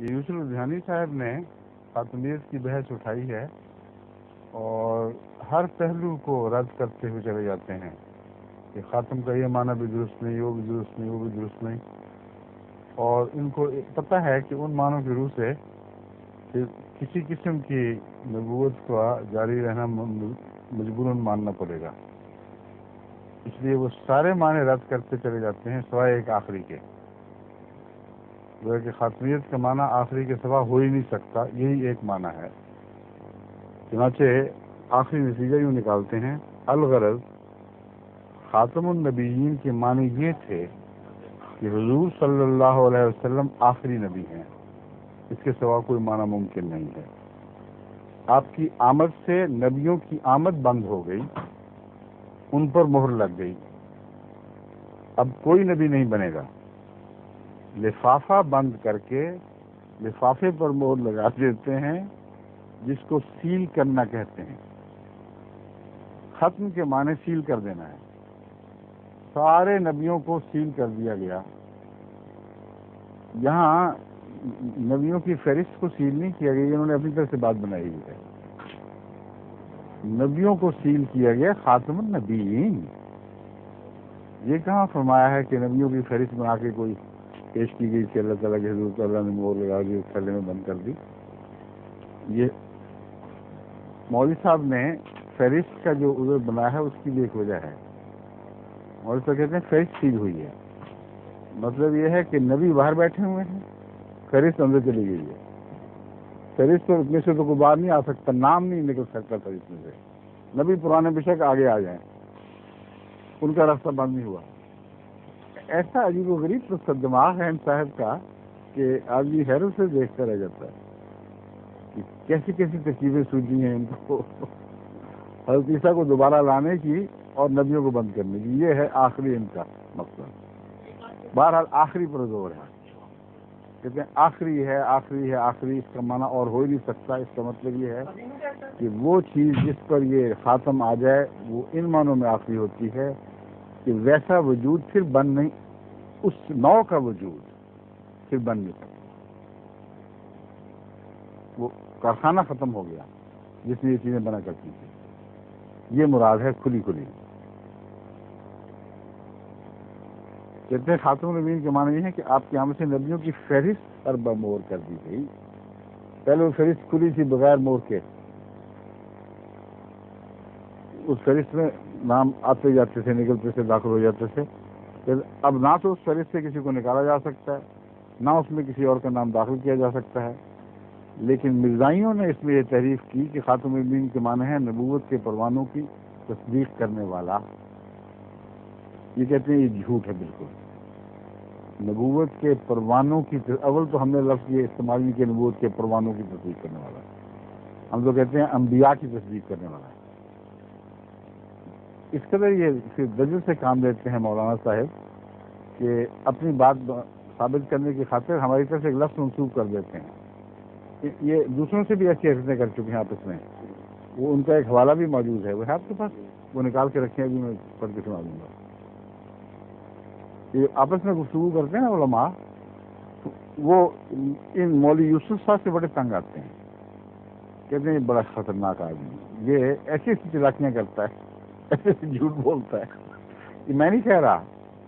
یوسف لدھیانی صاحب نے خاتمیت کی بحث اٹھائی ہے اور ہر پہلو کو رد کرتے ہوئے چلے جاتے ہیں کہ خاتم کا یہ معنی بھی درست نہیں، وہ بھی درست نہیں، وہ بھی درست نہیں، اور ان کو پتہ ہے کہ ان معنوں کی روح سے کسی قسم کی نبوت کا جاری رہنا مجبوراً ماننا پڑے گا، اس لیے وہ سارے معنی رد کرتے چلے جاتے ہیں سوائے ایک آخری کے، جو ہے کہ خاتمیت کا معنی آخری کے سوا ہو ہی نہیں سکتا، یہی ایک معنی ہے۔ چنانچہ آخری نتیجہ یوں نکالتے ہیں، الغرض خاتم النبیین کے معنی یہ تھے کہ حضور صلی اللہ علیہ وسلم آخری نبی ہیں، اس کے سوا کوئی معنی ممکن نہیں ہے۔ آپ کی آمد سے نبیوں کی آمد بند ہو گئی، ان پر مہر لگ گئی، اب کوئی نبی نہیں بنے گا۔ لفافہ بند کر کے لفافے پر مہر لگا دیتے ہیں، جس کو سیل کرنا کہتے ہیں۔ ختم کے معنی سیل کر دینا ہے، سارے نبیوں کو سیل کر دیا گیا۔ یہاں نبیوں کی فہرست کو سیل نہیں کیا گیا، انہوں نے اپنی طرف سے بات بنائی ہوئی ہے۔ نبیوں کو سیل کیا گیا، خاتم النبیین۔ یہ کہاں فرمایا ہے کہ نبیوں کی فہرست بنا کے کوئی پیش کی گئی کہ اللہ تعالیٰ کے حضور صلی اللہ نے مہر لگا دی، اس تھیلے میں بند کر دی۔ یہ مولوی صاحب نے فہرست کا جو عذر بنایا ہے اس کی بھی ایک وجہ ہے۔ مولوی صاحب کہتے ہیں فہرست سیل ہوئی ہے، مطلب یہ ہے کہ نبی باہر بیٹھے ہوئے ہیں، فہرست اندر چلی گئی ہے۔ فہرست میں سے تو کوئی باہر نہیں آ سکتا، نام نہیں نکل سکتا فہرست میں سے۔ نبی پرانے بے شک آگے آ جائیں، ان کا راستہ بند نہیں ہوا۔ ایسا عجیب و غریب تو دماغ ہے ان صاحب کا کہ آدمی حیرت سے دیکھتا رہ جاتا ہے کہ کیسی کیسی ترکیبیں سوچی ہیں ان کو حضرت عیسیٰ کو دوبارہ لانے کی اور نبیوں کو بند کرنے کی۔ یہ ہے آخری ان کا مقصد۔ بہرحال آخری پر زور ہے، کہتے ہیں آخری ہے، آخری ہے، آخری، اس کا معنی اور ہو ہی نہیں سکتا۔ اس کا مطلب یہ ہے کہ وہ چیز جس پر یہ خاتم آ جائے وہ ان معنوں میں آخری ہوتی ہے کہ ویسا وجود پھر بن نہیں، اس نوع کا وجود پھر بن نہیں سکتا۔ وہ کارخانہ ختم ہو گیا جس میں یہ چیزیں بنا کرتی تھی۔ یہ مراد ہے کھلی کھلی۔ کہتے ہیں خاتم النبیین کے معنی یہ ہے کہ آپ کی آمد سے نبیوں کی فہرست پر مہر کر دی گئی۔ پہلے وہ فہرست کھلی تھی بغیر مہر کے، اس فہرست میں نام آتے جاتے تھے، نکلتے تھے، داخل ہو جاتے تھے۔ اب نہ تو اس فہرست سے کسی کو نکالا جا سکتا ہے، نہ اس میں کسی اور کا نام داخل کیا جا سکتا ہے۔ لیکن مرزائیوں نے اس میں یہ تحریف کی کہ خاتم النبیین کے معنی ہے نبوت کے پروانوں کی تصدیق کرنے والا۔ یہ کہتے ہیں یہ جھوٹ ہے بالکل۔ نبوت کے پروانوں کی اول تو ہم نے لفظ یہ استعمال نہیں کہ نبوت کے پروانوں کی تصدیق کرنے والا، ہم تو کہتے ہیں انبیاء کی تصدیق کرنے والا ہے۔ اس قدر یہ دجل سے کام لیتے ہیں مولانا صاحب کہ اپنی بات ثابت کرنے کی خاطر ہماری طرف سے ایک لفظ منسوخ کر دیتے ہیں۔ یہ دوسروں سے بھی ایسی حرکتیں کر چکے ہیں آپس میں۔ وہ ان کا ایک حوالہ بھی موجود ہے، وہ ہے آپ کے پاس، وہ نکال کے رکھیں، ابھی میں پڑھ کے سنا دوں گا۔ یہ آپس میں گفتگو کرتے ہیں علماء، وہ ان مولوی یوسف صاحب سے بڑے تنگ آتے ہیں، کہتے ہیں یہ بڑا خطرناک آدمی، یہ ایسی ایسی چلاکیاں کرتا ہے، ایسے جھوٹ بولتا ہے۔ یہ میں نہیں کہہ رہا،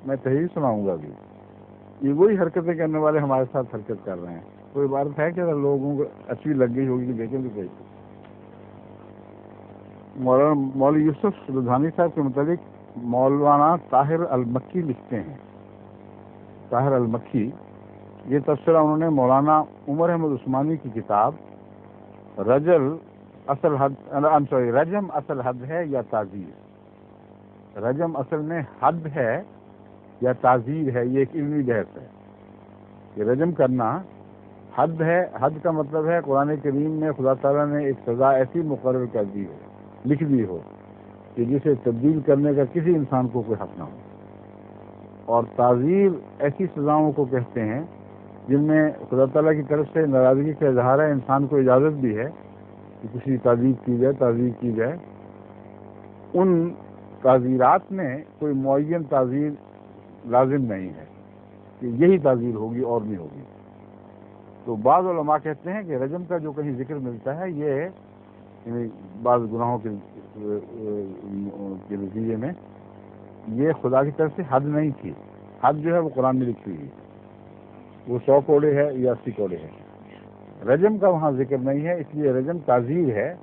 میں تحریر سناؤں گا ابھی۔ یہ وہی حرکتیں کرنے والے ہمارے ساتھ حرکت کر رہے ہیں۔ کوئی عبارت ہے کہ اگر لوگوں کو اچھی لگ گئی ہوگی کہ دیکھیں بھی کوئی۔ مولوی یوسف لدھیانی صاحب کے متعلق مولانا طاہر المکی لکھتے ہیں، طاہر المکی، یہ تبصرہ انہوں نے مولانا عمر احمد عثمانی کی کتاب رجم اصل حد ہے یا تعزیر، رجم اصل میں حد ہے یا تعزیر ہے، یہ ایک علمی بحث ہے کہ رجم کرنا حد ہے۔ حد کا مطلب ہے قرآن کریم میں خدا تعالیٰ نے ایک سزا ایسی مقرر کر دی ہو، لکھ دی ہو کہ جسے تبدیل کرنے کا کسی انسان کو کوئی حق نہ ہو۔ اور تعزیر ایسی سزاؤں کو کہتے ہیں جن میں خدا تعالیٰ کی طرف سے ناراضگی کا اظہار ہے، انسان کو اجازت بھی ہے کہ کسی تعزیر کی جائے، تعزیر کی جائے۔ ان تعزیرات میں کوئی معین تعزیر لازم نہیں ہے، کہ یہی تعزیر ہوگی اور نہیں ہوگی. تو بعض علماء کہتے ہیں کہ رجم کا جو کہیں ذکر ملتا ہے یہ یعنی بعض گناہوں کے نتیجے میں یہ خدا کی طرف سے حد نہیں تھی. حد جو ہے وہ قرآن میں لکھی ہوئی، وہ 100 کوڑے ہے یا 80 کوڑے ہے. رجم کا وہاں ذکر نہیں ہے، اس لیے رجم تعزیر ہے.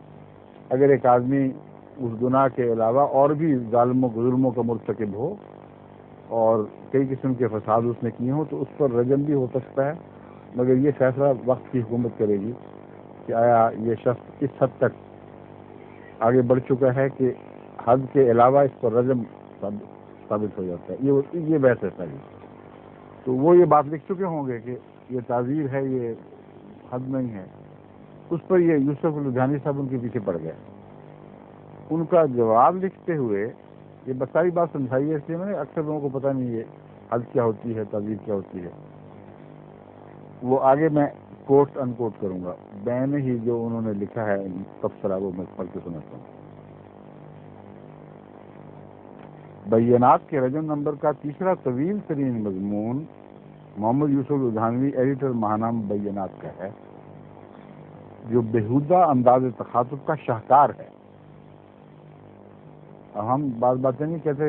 اگر ایک آدمی اس گناہ کے علاوہ اور بھی ظلموں کا مرتکب ہو اور کئی قسم کے فساد اس نے کیے ہوں تو اس پر رجم بھی ہو سکتا ہے، مگر یہ فیصلہ وقت کی حکومت کرے گی کہ آیا یہ شخص اس حد تک آگے بڑھ چکا ہے کہ حد کے علاوہ اس پر رجم ثابت ہو جاتا ہے. یہ بحث ہے ساری. تو وہ یہ بات لکھ چکے ہوں گے کہ یہ تعزیر ہے، یہ حد نہیں ہے. اس پر یہ یوسف لدھیانی صاحب ان کے پیچھے پڑ گئے. ان کا جواب لکھتے ہوئے یہ ساری بات سمجھائی ہے، اس لیے میں نے اکثر لوگوں کو پتہ نہیں یہ حد کیا ہوتی ہے، تعزیر کیا ہوتی ہے. وہ آگے میں کوٹ ان کوٹ کروں گا. میں نے ہی جو انہوں نے لکھا ہے تبصرہ وہ میں پڑھ کے سناتا ہوں. بینات کے رجم نمبر کا تیسرا طویل ترین مضمون محمد یوسف لدھیانوی ایڈیٹر ماہنامہ بینات کا ہے، جو بےہودہ انداز تخاطب کا شاہکار ہے. اب ہم بعض باتیں نہیں کہتے،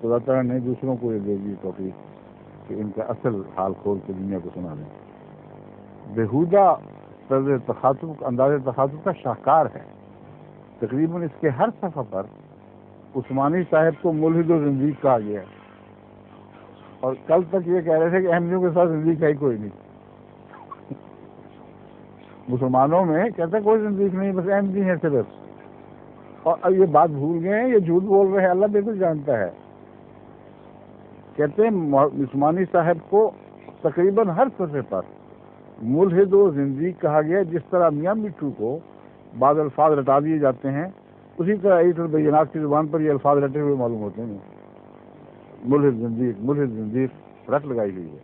خدا تعالیٰ نے دوسروں کو یہ دے دی توفیق کہ ان کا اصل حال کھول کے دنیا کو سنا دیں. بےہودہ طرز تخاطب انداز تخاطب کا شاہکار ہے. تقریباً اس کے ہر صفحہ پر عثمانی صاحب کو ملحد و زندیق کہا گیا ہے، اور کل تک یہ کہہ رہے تھے کہ احمدیوں کے ساتھ زندیق ہے کوئی نہیں. مسلمانوں میں کہتے کوئی زندیق نہیں، بس احمدی ہیں صرف. اور اب یہ بات بھول گئے ہیں، یہ جھوٹ بول رہے ہیں، اللہ بالکل جانتا ہے. کہتے ہیں عثمانی صاحب کو تقریباً ہر صفحے پر ملحد و زندیق کہا گیا. جس طرح میاں مٹھو کو بعض الفاظ رٹا دیے جاتے ہیں، اسی طرح ایڈیٹر بینات کی زبان پر یہ الفاظ رٹے ہوئے معلوم ہوتے ہیں. ملحد زندیق رٹ لگائی ہوئی ہے.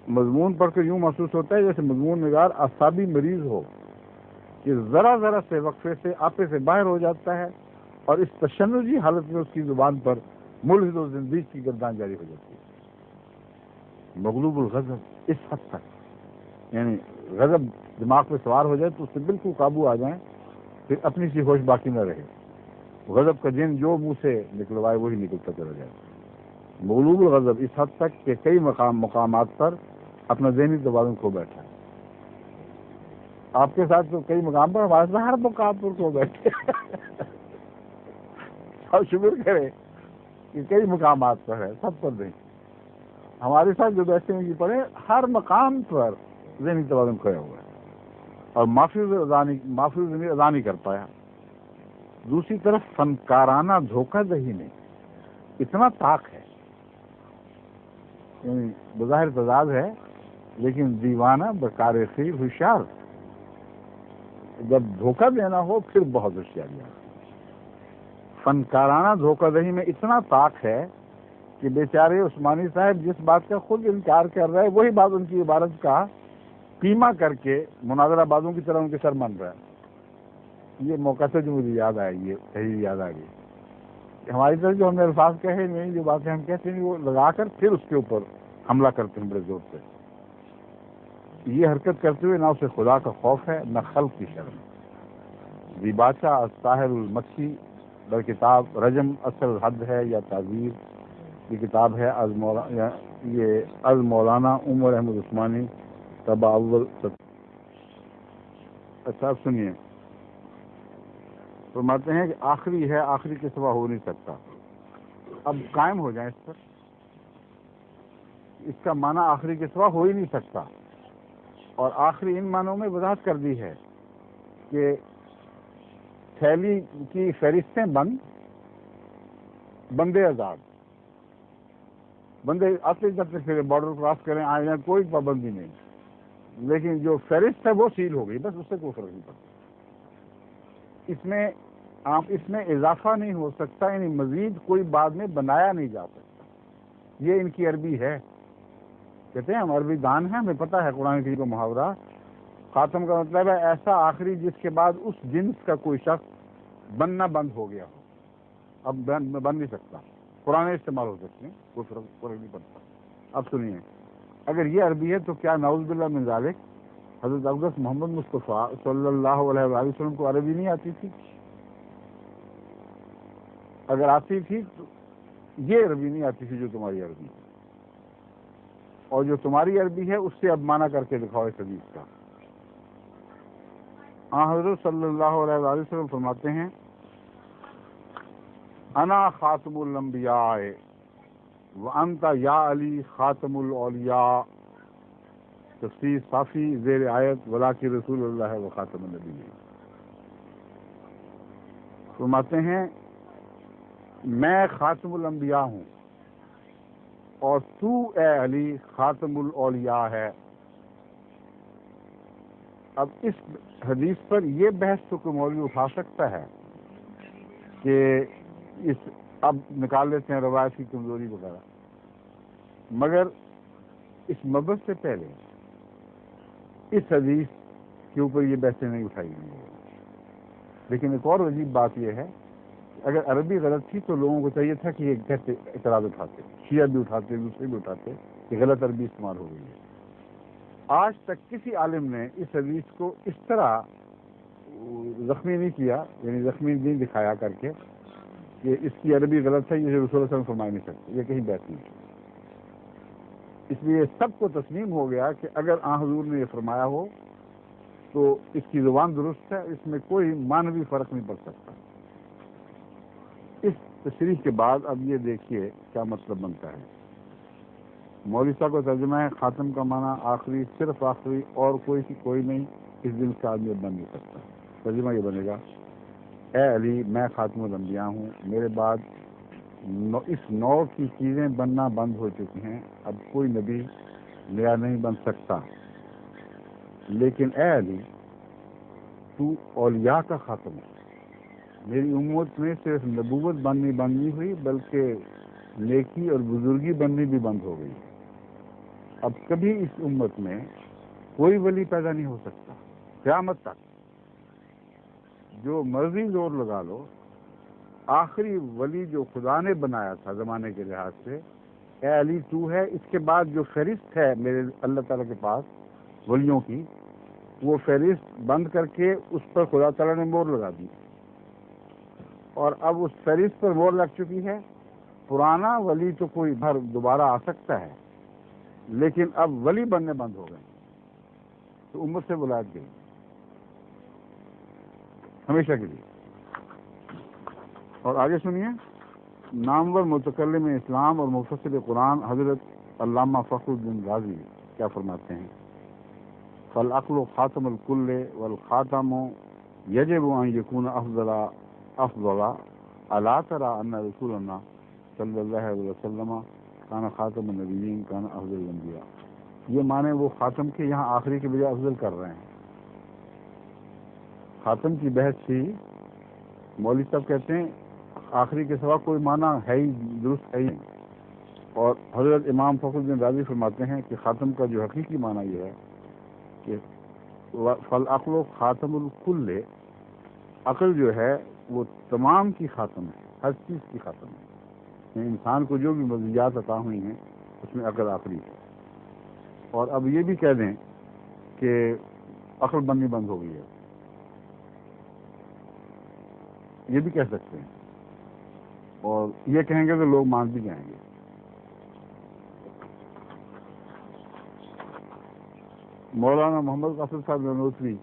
مضمون پڑھ کر یوں محسوس ہوتا ہے جیسے مضمون نگار اعصابی مریض ہو کہ ذرا ذرا سے وقفے سے آپے سے باہر ہو جاتا ہے اور اس تشنجی حالت میں اس کی زبان پر ملحد و زندیق کی گردان جاری ہو جاتی ہے. مغلوب الغضب اس حد تک، یعنی غضب دماغ پہ سوار ہو جائے تو اس سے بالکل قابو آ جائیں، پھر اپنی سی ہوش باقی نہ رہے. غضب کا جن جو منہ سے نکلوائے وہی نکلتا چلا جائے. مغلوب الغضب اس حد تک کہ کئی مقامات پر اپنا ذہنی توازن کھو بیٹھا ہے. آپ کے ساتھ تو کئی مقام پر، ہمارے ساتھ ہر مقام پر کھو بیٹھے. آپ شکر کریں کہ کئی مقامات پر ہے، سب پر نہیں. ہمارے ساتھ جو بیٹھے ہیں یہ پڑھے ہر مقام پر ذہنی توازن کھویا ہوا ہے اور محفوظ ادا نہیں کر پایا. دوسری طرف فنکارانہ دھوکہ دہی میں اتنا طاق ہے، یعنی بظاہر تضاد ہے لیکن دیوانہ بکار خیر ہوشیار. جب دھوکہ دینا ہو پھر بہت ہوشیاری ہے. فنکارانہ دھوکہ دہی میں اتنا طاق ہے کہ بیچارے عثمانی صاحب جس بات کا خود انکار کر رہے ہیں وہی بات ان کی عبارت کا قیمہ کر کے مناظرہ بازوں کی طرح ان کے سر من رہا ہے. یہ موقع سے جو مجھے یاد آئے، یہ صحیح یاد آ گئی. ہماری طرف جو ہم نے الفاظ کہے نہیں، جو باتیں ہم کہتے ہیں وہ لگا کر پھر اس کے اوپر حملہ کرتے ہیں بڑے زور سے. یہ حرکت کرتے ہوئے نہ اسے خدا کا خوف ہے نہ خلق کی شرم. دیباچہ طاہر المکی در کتاب رجم اصل حد ہے یا تعزیر، یہ کتاب ہے از مولانا عمر احمد عثمانی طبع اول. اچھا اب سنیے، فرماتے ہیں کہ آخری ہے، آخری کے سوا ہو نہیں سکتا. اب قائم ہو جائیں اس پر. اس کا معنی آخری کے سوا ہو ہی نہیں سکتا، اور آخری ان معنوں میں وضاحت کر دی ہے کہ تھیلی کی فہرستیں بند، بندے آزاد. بندے آتے جاتے پھر بارڈر کراس کریں آئے جائیں، کوئی پابندی نہیں، لیکن جو فہرست ہے وہ سیل ہو گئی، بس اس سے کوئی فرق نہیں پڑتا. اس میں اضافہ نہیں ہو سکتا، یعنی مزید کوئی بعد میں بنایا نہیں جا سکتا. یہ ان کی عربی ہے. کہتے ہیں ہم عربی دان ہیں، ہمیں پتہ ہے قرآن کریم کا محاورہ خاتم کا مطلب ہے ایسا آخری جس کے بعد اس جنس کا کوئی شخص بننا بند ہو گیا ہو. اب بن نہیں سکتا. قرآن استعمال ہو سکتے ہیں، کوئی فرق نہیں پڑتا. اب سنیے، اگر یہ عربی ہے تو کیا نعوذ باللہ من ذالک حضرت اقدس محمد مصطفیٰ صلی اللہ علیہ وآلہ وسلم کو عربی نہیں آتی تھی؟ اگر آتی تھی تو یہ عربی نہیں آتی تھی جو تمہاری عربی ہے، اور جو تمہاری عربی ہے اس سے اب معنی کر کے دکھاؤ اس حدیث کا۔ حضرت صلی اللہ علیہ وآلہ وسلم فرماتے ہیں انا خاتم الانبیاء وانت یا علی خاتم الاولیاء، تفسیر صافی زیر آیت ولاکن رسول اللہ و خاتم النبی۔ فرماتے ہیں میں خاتم الانبیاء ہوں اور تو اے علی خاتم الاولیاء ہے۔ اب اس حدیث پر یہ بحث تو کوئی مولوی اٹھا سکتا ہے کہ اس اب نکال لیتے ہیں روایت کی کمزوری وغیرہ، مگر اس مبحث سے پہلے اس حدیث کے اوپر یہ بحثیں نہیں اٹھائی گئی۔ لیکن ایک اور عجیب بات یہ ہے کہ اگر عربی غلط تھی تو لوگوں کو چاہیے تھا کہ یہ کیسے اعتراض اٹھاتے، شیعہ بھی اٹھاتے، دوسرے بھی اٹھاتے کہ غلط عربی استعمال ہو گئی ہے۔ آج تک کسی عالم نے اس حدیث کو اس طرح زخمی نہیں کیا، یعنی زخمی نہیں دکھایا کر کے کہ اس کی عربی غلط ہے، یہ رسول اللہ علیہ وسلم فرما نہیں سکتے، یہ کہیں بحث نہیں۔ اس لیے سب کو تسلیم ہو گیا کہ اگر حضور نے یہ فرمایا ہو تو اس کی زبان درست ہے، اس میں کوئی معنوی فرق نہیں پڑ سکتا۔ اس تشریح کے بعد اب یہ دیکھیے کیا مطلب بنتا ہے۔ مولوی صاحب کا ترجمہ ہے خاتم کا معنی آخری، صرف آخری، اور کوئی نہیں، اس دن کا آدمی بن نہیں سکتا۔ ترجمہ یہ بنے گا اے علی میں خاتم الانبیاء ہوں، میرے بعد اس نوع کی چیزیں بننا بند ہو چکی ہیں، اب کوئی نبی نیا نہیں بن سکتا، لیکن اے علی تو اولیاء کا خاتم ہے۔ میری امت میں صرف نبوت بننی ہوئی بلکہ نیکی اور بزرگی بننی بھی بند ہو گئی۔ اب کبھی اس امت میں کوئی ولی پیدا نہیں ہو سکتا قیامت تک، جو مرضی زور لگا لو۔ آخری ولی جو خدا نے بنایا تھا زمانے کے لحاظ سے اے علی تو ہے، اس کے بعد جو فہرست ہے میرے اللہ تعالیٰ کے پاس ولیوں کی، وہ فہرست بند کر کے اس پر خدا تعالیٰ نے مور لگا دی، اور اب اس فہرست پر مور لگ چکی ہے۔ پرانا ولی تو کوئی بھر دوبارہ آ سکتا ہے، لیکن اب ولی بننے بند ہو گئے، تو امت سے ولایت گئی ہمیشہ کے لیے۔ اور آگے سنیے، نامور متکلم اسلام اور مفسر قرآن حضرت علامہ فخر الدین رازی کیا فرماتے ہیں؟ فالعقل خاتم الکل والخاتم یجب ان یکون افضل الا ترى ان رسول اللہ صلی اللہ علیہ وسلم کان خاتم النبیین کان افضل الانبیاء۔ یہ معنی وہ خاتم کے یہاں آخری کے بجائے افضل کر رہے ہیں۔ خاتم کی بحث تھی، مولوی صاحب کہتے ہیں آخری کے سوا کوئی معنی ہے ہی درست ہے ہی نہیں، اور حضرت امام فخر الدین رازی فرماتے ہیں کہ خاتم کا جو حقیقی معنی یہ ہے کہ فالعقل خاتم الکل، عقل جو ہے وہ تمام کی خاتم ہے، ہر چیز کی خاتم ہے، یعنی انسان کو جو بھی مزیات عطا ہوئی ہیں اس میں عقل آخری ہے۔ اور اب یہ بھی کہہ دیں کہ عقل بننی بند ہو گئی ہے، یہ بھی کہہ سکتے ہیں، اور یہ کہیں گے تو لوگ مان بھی جائیں گے۔ مولانا محمد قاصد صاحب نانوتوی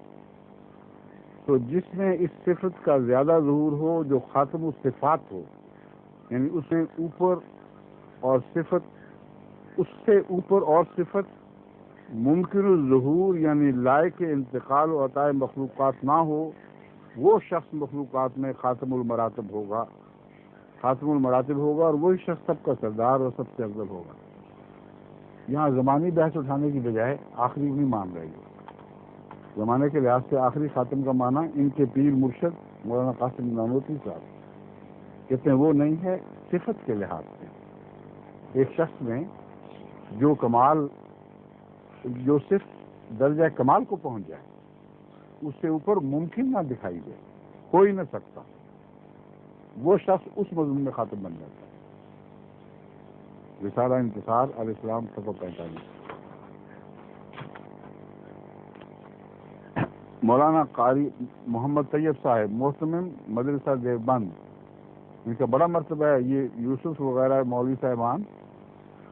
تو جس میں اس صفت کا زیادہ ظہور ہو جو خاتم الصفات ہو، یعنی اس سے اوپر اور صفت، اس سے اوپر اور صفت ممکن الظہور یعنی لائق انتقال و عطا مخلوقات نہ ہو، وہ شخص مخلوقات میں خاتم المراتب ہوگا، اور وہی شخص سب کا سردار اور سب سے افضل ہوگا۔ یہاں زمانی بحث اٹھانے کی بجائے آخری نہیں مان رہی ہے۔ زمانے کے لحاظ سے آخری خاتم کا معنی ان کے پیر مرشد مولانا قاسم نانوتوی صاحب کہتے ہیں وہ نہیں ہے، صفت کے لحاظ سے ایک شخص میں جو کمال، جو صرف درجہ کمال کو پہنچ جائے، اس سے اوپر ممکن نہ دکھائی دے، کوئی نہ سکتا، وہ شخص اس مضمون میں خاتم بن جاتا ہے۔ رسالہ انتصار الاسلام صفحہ 45. مولانا قاری محمد طیب صاحب محتمم مدرسہ دیوبند، ان کا بڑا مرتبہ ہے. یہ یوسف وغیرہ مولوی صاحبان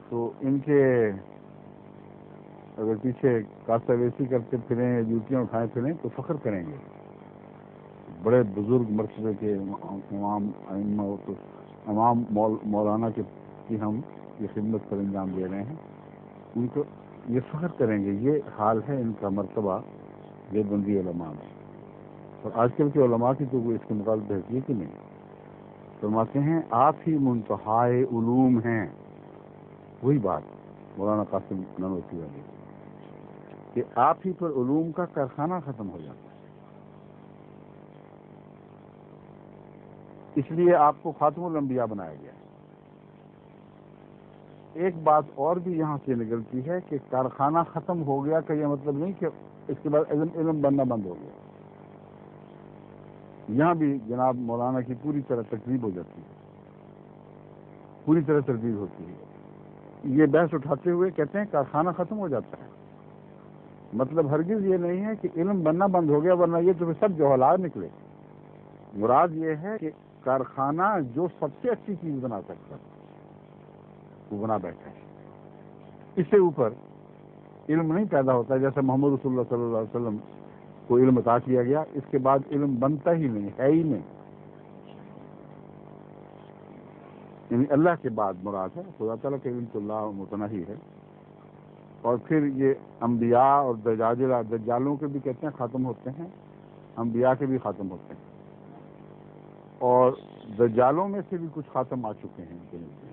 تو ان کے اگر پیچھے کاسہ ویسی کرتے پھریں یا جوتیاں اٹھائے پھریں تو فخر کریں گے. بڑے بزرگ مرتبے کے امام مولانا کی ہم یہ خدمت پر انجام دے رہے ہیں. ان کو یہ فخر کریں گے. یہ حال ہے ان کا مرتبہ دیوبندی علماء میں. اور آج کل کے علماء کی تو کوئی اس کے مقابلے حیثیت ہی نہیں. فرماتے ہیں آپ ہی منتہائے علوم ہیں. وہی بات مولانا قاسم نانوتوی والی کہ آپ ہی پر علوم کا کارخانہ ختم ہو جاتا ہے. اس لیے آپ کو خاتم الانبیاء بنایا گیا. ایک بات اور بھی یہاں سے نکلتی ہے کہ کارخانہ ختم ہو گیا کا یہ مطلب نہیں کہ اس کے بعد علم بننا بند ہو گیا. یہاں بھی جناب مولانا کی پوری طرح تکذیب ہو جاتی ہے، پوری طرح تردید ہوتی ہے. یہ بحث اٹھاتے ہوئے کہتے ہیں کارخانہ ختم ہو جاتا ہے. مطلب ہرگز یہ نہیں ہے کہ علم بننا بند ہو گیا، ورنہ یہ تو سب جوہلات نکلے. مراد یہ ہے کہ کارخانہ جو سب سے اچھی چیز بنا سکتا ہے وہ بنا بیٹھا ہے. اس سے اوپر علم نہیں پیدا ہوتا. جیسے محمد رسول اللہ صلی اللہ علیہ وسلم کو علم عطا کیا گیا، اس کے بعد علم بنتا ہی نہیں، ہے ہی نہیں. یعنی اللہ کے بعد مراد ہے خدا تعالیٰ کے علم تو اللہ متناہی ہے. اور پھر یہ انبیاء اور دجالوں کے بھی کہتے ہیں ختم ہوتے ہیں، انبیاء کے بھی ختم ہوتے ہیں. اور دجالوں میں سے بھی کچھ خاتم آ چکے ہیں ان کے نزدیک،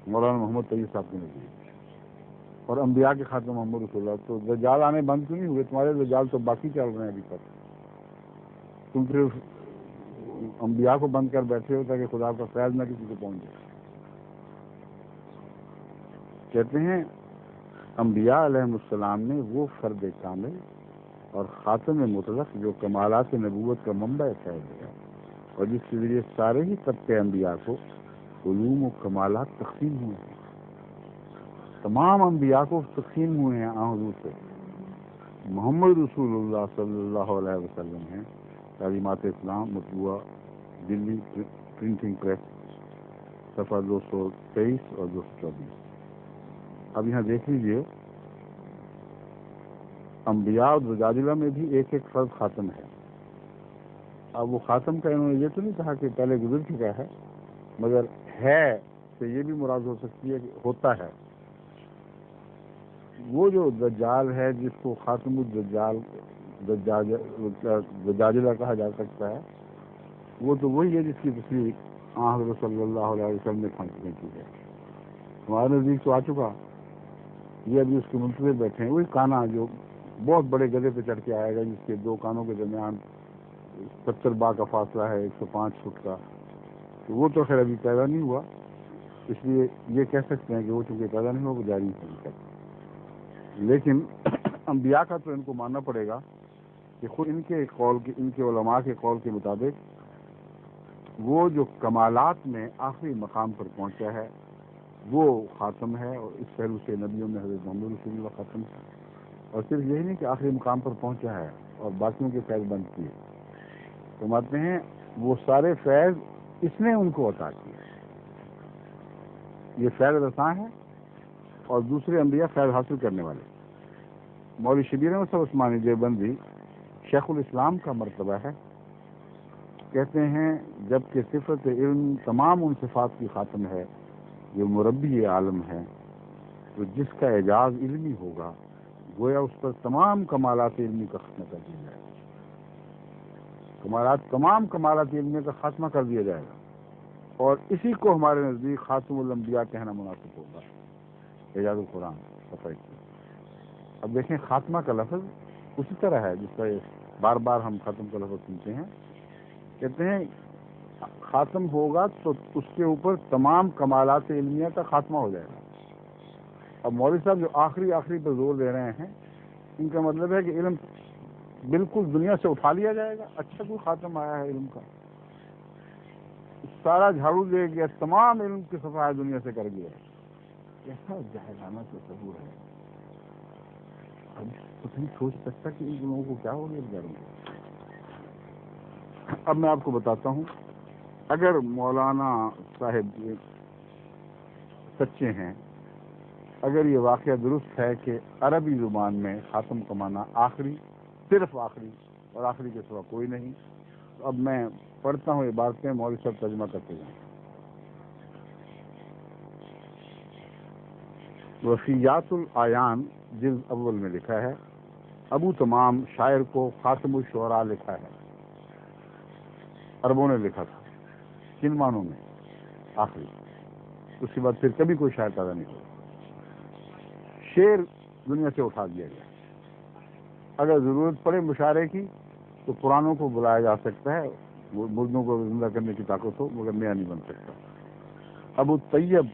مولانا محمد طیب صاحب کے نزدیک. اور انبیاء کے خاتم محمد رسول اللہ. تو دجال آنے بند کیوں نہیں ہوئے؟ تمہارے دجال تو باقی چل رہے ہیں ابھی تک. تم پھر انبیاء کو بند کر بیٹھے ہو تاکہ خدا کا فیض نہ کسی کو پہنچ جائے. کہتے ہیں انبیاء علیہ السلام نے وہ فرد کامل اور خاتم مطلق جو کمالات نبوت کا منبع فیض ہے اور جس کے ذریعے سارے ہی طبقے انبیاء کو علوم و کمالات تقسیم ہوئے ہیں. تمام انبیاء کو تقسیم ہوئے ہیں آن حضور سے. محمد رسول اللہ صلی اللہ علیہ وسلم ہیں. تعلیمات اسلام مطبوعہ دلی پرنٹنگ پریس صفحہ 223 اور 224. اب یہاں دیکھ لیجئے انبیاء اور زجاجلہ میں بھی ایک ایک فرد خاتم ہے. اب وہ خاتم کا انہوں نے یہ تو نہیں کہا کہ پہلے گزر چکا ہے، مگر ہے تو یہ بھی مراد ہو سکتی ہے کہ ہوتا ہے. وہ جو دجال ہے جس کو خاتم الدجال دجاجلہ کہا جا سکتا ہے، وہ تو وہی ہے جس کی تصویر حضرت صلی اللہ علیہ وسلم نے پھینکنے کی ہے. ہمارے نزدیک تو آ چکا. یہ ابھی اس کے منتظر بیٹھے ہیں. وہی کانا جو بہت بڑے گدھے پہ چڑھ کے آئے گا جس کے دو کانوں کے درمیان 70 با کا فاصلہ ہے 105 فٹ کا. تو وہ تو خیر ابھی پیدا نہیں ہوا، اس لیے یہ کہہ سکتے ہیں کہ وہ چونکہ پیدا نہیں ہوا وہ جاری نہیں کرتا. لیکن انبیاء کا تو ان کو ماننا پڑے گا کہ خود ان کے علماء کے قول کے مطابق وہ جو کمالات میں آخری مقام پر پہنچا ہے وہ خاتم ہے. اور اس پہلو سے نبیوں میں حضرت محمد رسول اللہ خاتم ہے. اور صرف یہی نہیں کہ آخری مقام پر پہنچا ہے اور باقیوں کے فیض بند کیے. فرماتے ہیں وہ سارے فیض اس نے ان کو عطا کیے. یہ فیض رساں ہے اور دوسرے انبیاء فیض حاصل کرنے والے. مولوی شبیر احمد صاحب عثمانی دیوبندی شیخ الاسلام کا مرتبہ ہے. کہتے ہیں جبکہ صفت علم تمام ان صفات کی خاتم ہے جو مربی عالم ہے، تو جس کا اعجاز علمی ہوگا گویا اس پر تمام کمالات علمی کا ختمہ کر دیا جائے گا. تمام کمالات علمی کا خاتمہ کر دیا جائے گا. اور اسی کو ہمارے نزدیک خاتم الانبیاء کہنا مناسب ہوگا. اعجاز القرآن صفحہ 21. اب دیکھیں خاتمہ کا لفظ اسی طرح ہے جس طرح بار بار ہم ختم کا لفظ سنتے ہیں. کہتے ہیں خاتم ہوگا تو اس کے اوپر تمام کمالات علمیہ کا خاتمہ ہو جائے گا. اب مولوی صاحب جو آخری پر زور دے رہے ہیں ان کا مطلب ہے کہ علم بالکل دنیا سے اٹھا لیا جائے گا. اچھا کوئی خاتم آیا ہے علم کا؟ سارا جھاڑو دے گیا، تمام علم کی صفائی دنیا سے کر گیا. کیسا جاہلانہ تصور ہے. اب کچھ نہیں سوچ سکتا کہ ان لوگوں کو کیا ہو گیا بیچاروں کو. اب میں آپ کو بتاتا ہوں، اگر مولانا صاحب سچے ہیں، اگر یہ واقعہ درست ہے کہ عربی زبان میں خاتم کا معنی آخری، صرف آخری، اور آخری کے سوا کوئی نہیں، تو اب میں پڑھتا ہوں یہ باتیں، مولوی صاحب ترجمہ کرتے جائیں. وفیات العیان جلد اول میں لکھا ہے، ابو تمام شاعر کو خاتم الشعراء لکھا ہے. عربوں نے لکھا تھا. کن معنوں میں؟ آخری. اس کے بعد پھر کبھی کوئی شاعر پیدا نہیں ہوا. شعر دنیا سے اٹھا دیا گیا. اگر ضرورت پڑے مشاعرے کی تو پرانوں کو بلایا جا سکتا ہے، مردوں کو زندہ کرنے کی طاقت ہو، مگر نیا نہیں بن سکتا. ابو طیب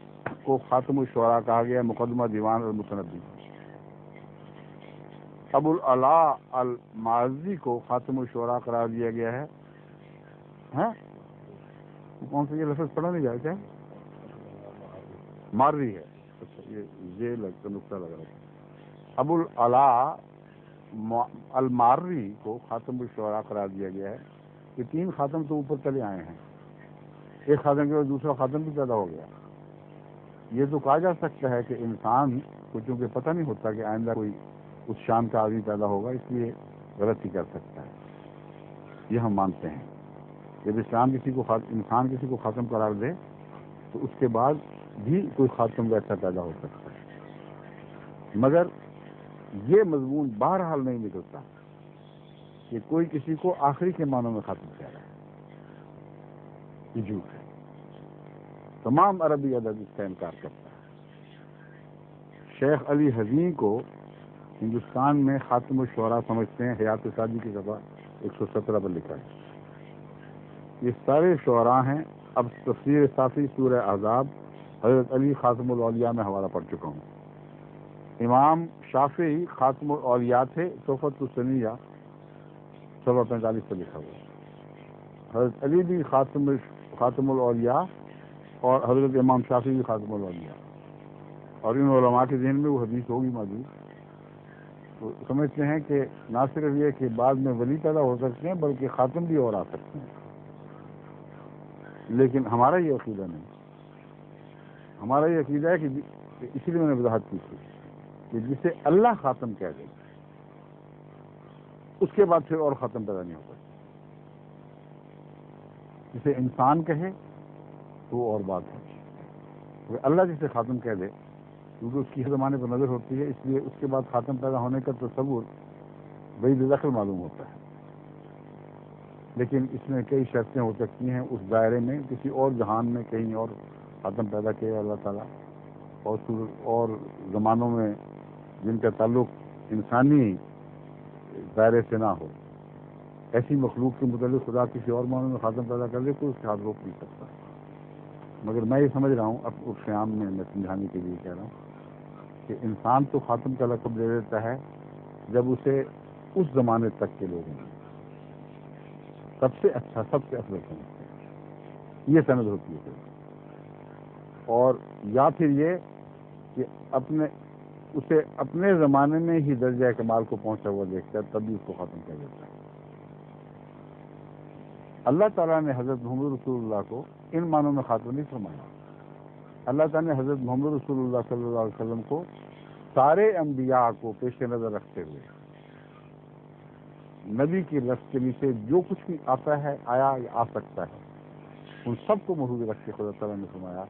کو خاتم الشعراء کہا گیا، مقدمہ دیوان اور متنبی. ابو العلا المازی کو خاتم الشعراء قرار دیا گیا ہے. ہاں کون سا یہ لفظ پڑھا نہیں جائے کیا؟ ماری ہے. اچھا یہ نقطہ لگ رہا ہے. ابو العلا الماری کو خاتم الشعراء قرار دیا گیا ہے. یہ تین خاتم تو اوپر چلے آئے ہیں، ایک خاتم کے بعد دوسرا خاتم بھی پیدا ہو گیا. یہ تو کہا جا سکتا ہے کہ انسان کو چونکہ پتہ نہیں ہوتا کہ آئندہ کوئی اس شان کا آدمی پیدا ہوگا، اس لیے غلطی کر سکتا ہے. یہ ہم مانتے ہیں. جب اسلام انسان کسی کو خاتم قرار دے تو اس کے بعد بھی کوئی خاتم ویسا پیدا ہو سکتا ہے، مگر یہ مضمون بہرحال نہیں نکلتا کہ کوئی کسی کو آخری کے معنوں میں خاتم کہہ رہا ہے. یہ جھوٹ ہے. تمام عربی ادب اس کا انکار کرتا ہے. شیخ علی حزین کو ہندوستان میں خاتم الشعراء سمجھتے ہیں. حیات سعدی کی صفحہ 117 پر لکھا ہے. یہ سارے شعراء ہیں. اب تفسیر صافی سورہ احزاب حضرت علی خاتم الاولیاء میں حوالہ پڑھ چکا ہوں. امام شافعی خاتم الاولیاء تھے. تحفۃ الثنیہ صفحہ 45 پر لکھا ہوا. حضرت علی بھی خاتم الاولیاء اور حضرت امام شافعی بھی خاتم الاولیاء. اور ان علماء کے ذہن میں وہ حدیث ہوگی موجود. تو سمجھتے ہیں کہ نہ صرف یہ کہ بعد میں ولی پیدا ہو سکتے ہیں بلکہ خاتم بھی اور آ سکتے ہیں. لیکن ہمارا یہ عقیدہ نہیں. ہمارا یہ عقیدہ ہے کہ اسی لیے میں نے وضاحت کی تھی کہ جسے اللہ خاتم کہہ دے اس کے بعد پھر اور خاتم پیدا نہیں ہوتا. جسے انسان کہے تو وہ اور بات ہے. اللہ جسے خاتم کہہ دے کیونکہ اس کی زمانے پر نظر ہوتی ہے، اس لیے اس کے بعد خاتم پیدا ہونے کا تصور بڑی بے دخل معلوم ہوتا ہے. لیکن اس میں کئی شرطیں ہو سکتی ہیں. اس دائرے میں کسی اور جہان میں کہیں اور خاتم پیدا کیا اللہ تعالیٰ، اور زمانوں میں جن کا تعلق انسانی دائرے سے نہ ہو، ایسی مخلوق کے متعلق خدا کسی اور معنی میں خاتم پیدا کر دے تو اس کے ہاتھ روک نہیں سکتا. مگر میں یہ سمجھ رہا ہوں، اب اس قیام میں سمجھانے کے لیے کہہ رہا ہوں کہ انسان تو خاتم کا لقب دے دیتا ہے جب اسے اس زمانے تک کے لوگ ہیں سب سے اچھا، سب سے افضل سمجھتے ہیں. یہ سند ہوتی ہے. اور یا پھر یہ کہ اسے اپنے زمانے میں ہی درجہ کمال کو پہنچا ہوا دیکھتا ہے، تب بھی اس کو خاتم کیا جاتا ہے. اللہ تعالیٰ نے حضرت محمد رسول اللہ کو ان معنوں میں خاتم نہیں فرمایا. اللہ تعالیٰ نے حضرت محمد رسول اللہ صلی اللہ علیہ وسلم کو سارے انبیاء کو پیش نظر رکھتے ہوئے نبی کی لفظ کے نیچے جو کچھ بھی آتا ہے، آیا یا آ سکتا ہے، ان سب کو محفوظ رکھ کے خدا تعالیٰ نے فرمایا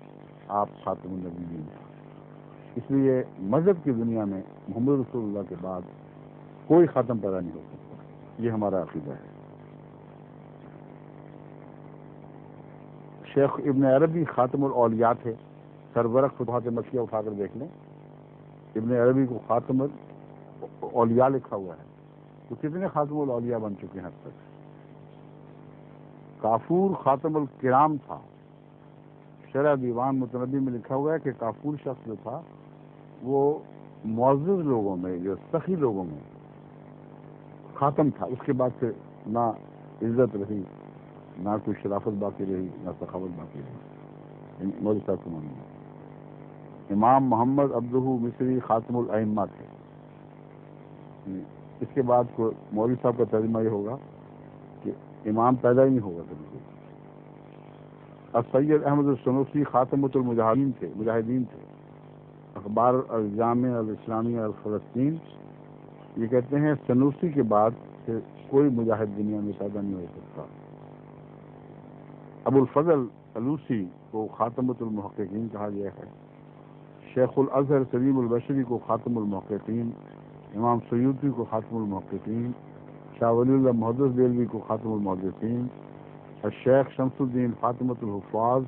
آپ خاتم النبیین ہیں. اس لیے مذہب کی دنیا میں محمد رسول اللہ کے بعد کوئی خاتم پیدا نہیں ہو سکتا. یہ ہمارا عقیدہ ہے. شیخ ابن عربی خاتم الاولیاء تھے. سرورق فتوحات مکیہ اٹھا کر دیکھ لیں، ابن عربی کو خاتم الاولیاء لکھا ہوا ہے. تو کتنے خاتم الاولیاء بن چکے ہیں اب تک؟ کافور خاتم الکرام تھا. شرح دیوان متنبی میں لکھا ہوا ہے کہ کافور شخص جو تھا وہ معزز لوگوں میں، جو سخی لوگوں میں خاتم تھا. اس کے بعد سے نہ عزت رہی نہ کوئی شرافت باقی رہی نہ سخاوت باقی رہی مولوی صاحب کو مانگی۔ امام محمد عبدہ مصری خاتم الائمہ تھے۔ اس کے بعد کو مولوی صاحب کا ترجمہ یہ ہوگا کہ امام پیدا ہی نہیں ہوگا کبھی کوئی۔ سید احمد السنوسی خاتمۃ مجاہدین تھے۔ اخبار الجامع الاسلامی الفلسطین یہ کہتے ہیں سنوسی کے بعد سے کوئی مجاہد دنیا میں پیدا نہیں ہو سکتا۔ ابو الفضل الوسی کو خاتمۃ المحققین کہا گیا ہے۔ شیخ الازہر سلیم البشری کو خاتم المحققین، امام سیوطی کو خاتم المحققین، شاہ ولی اللہ محدث دہلوی کو خاتم المحدثین، الشیخ شمس الدین خاتمۃ الحفاظ۔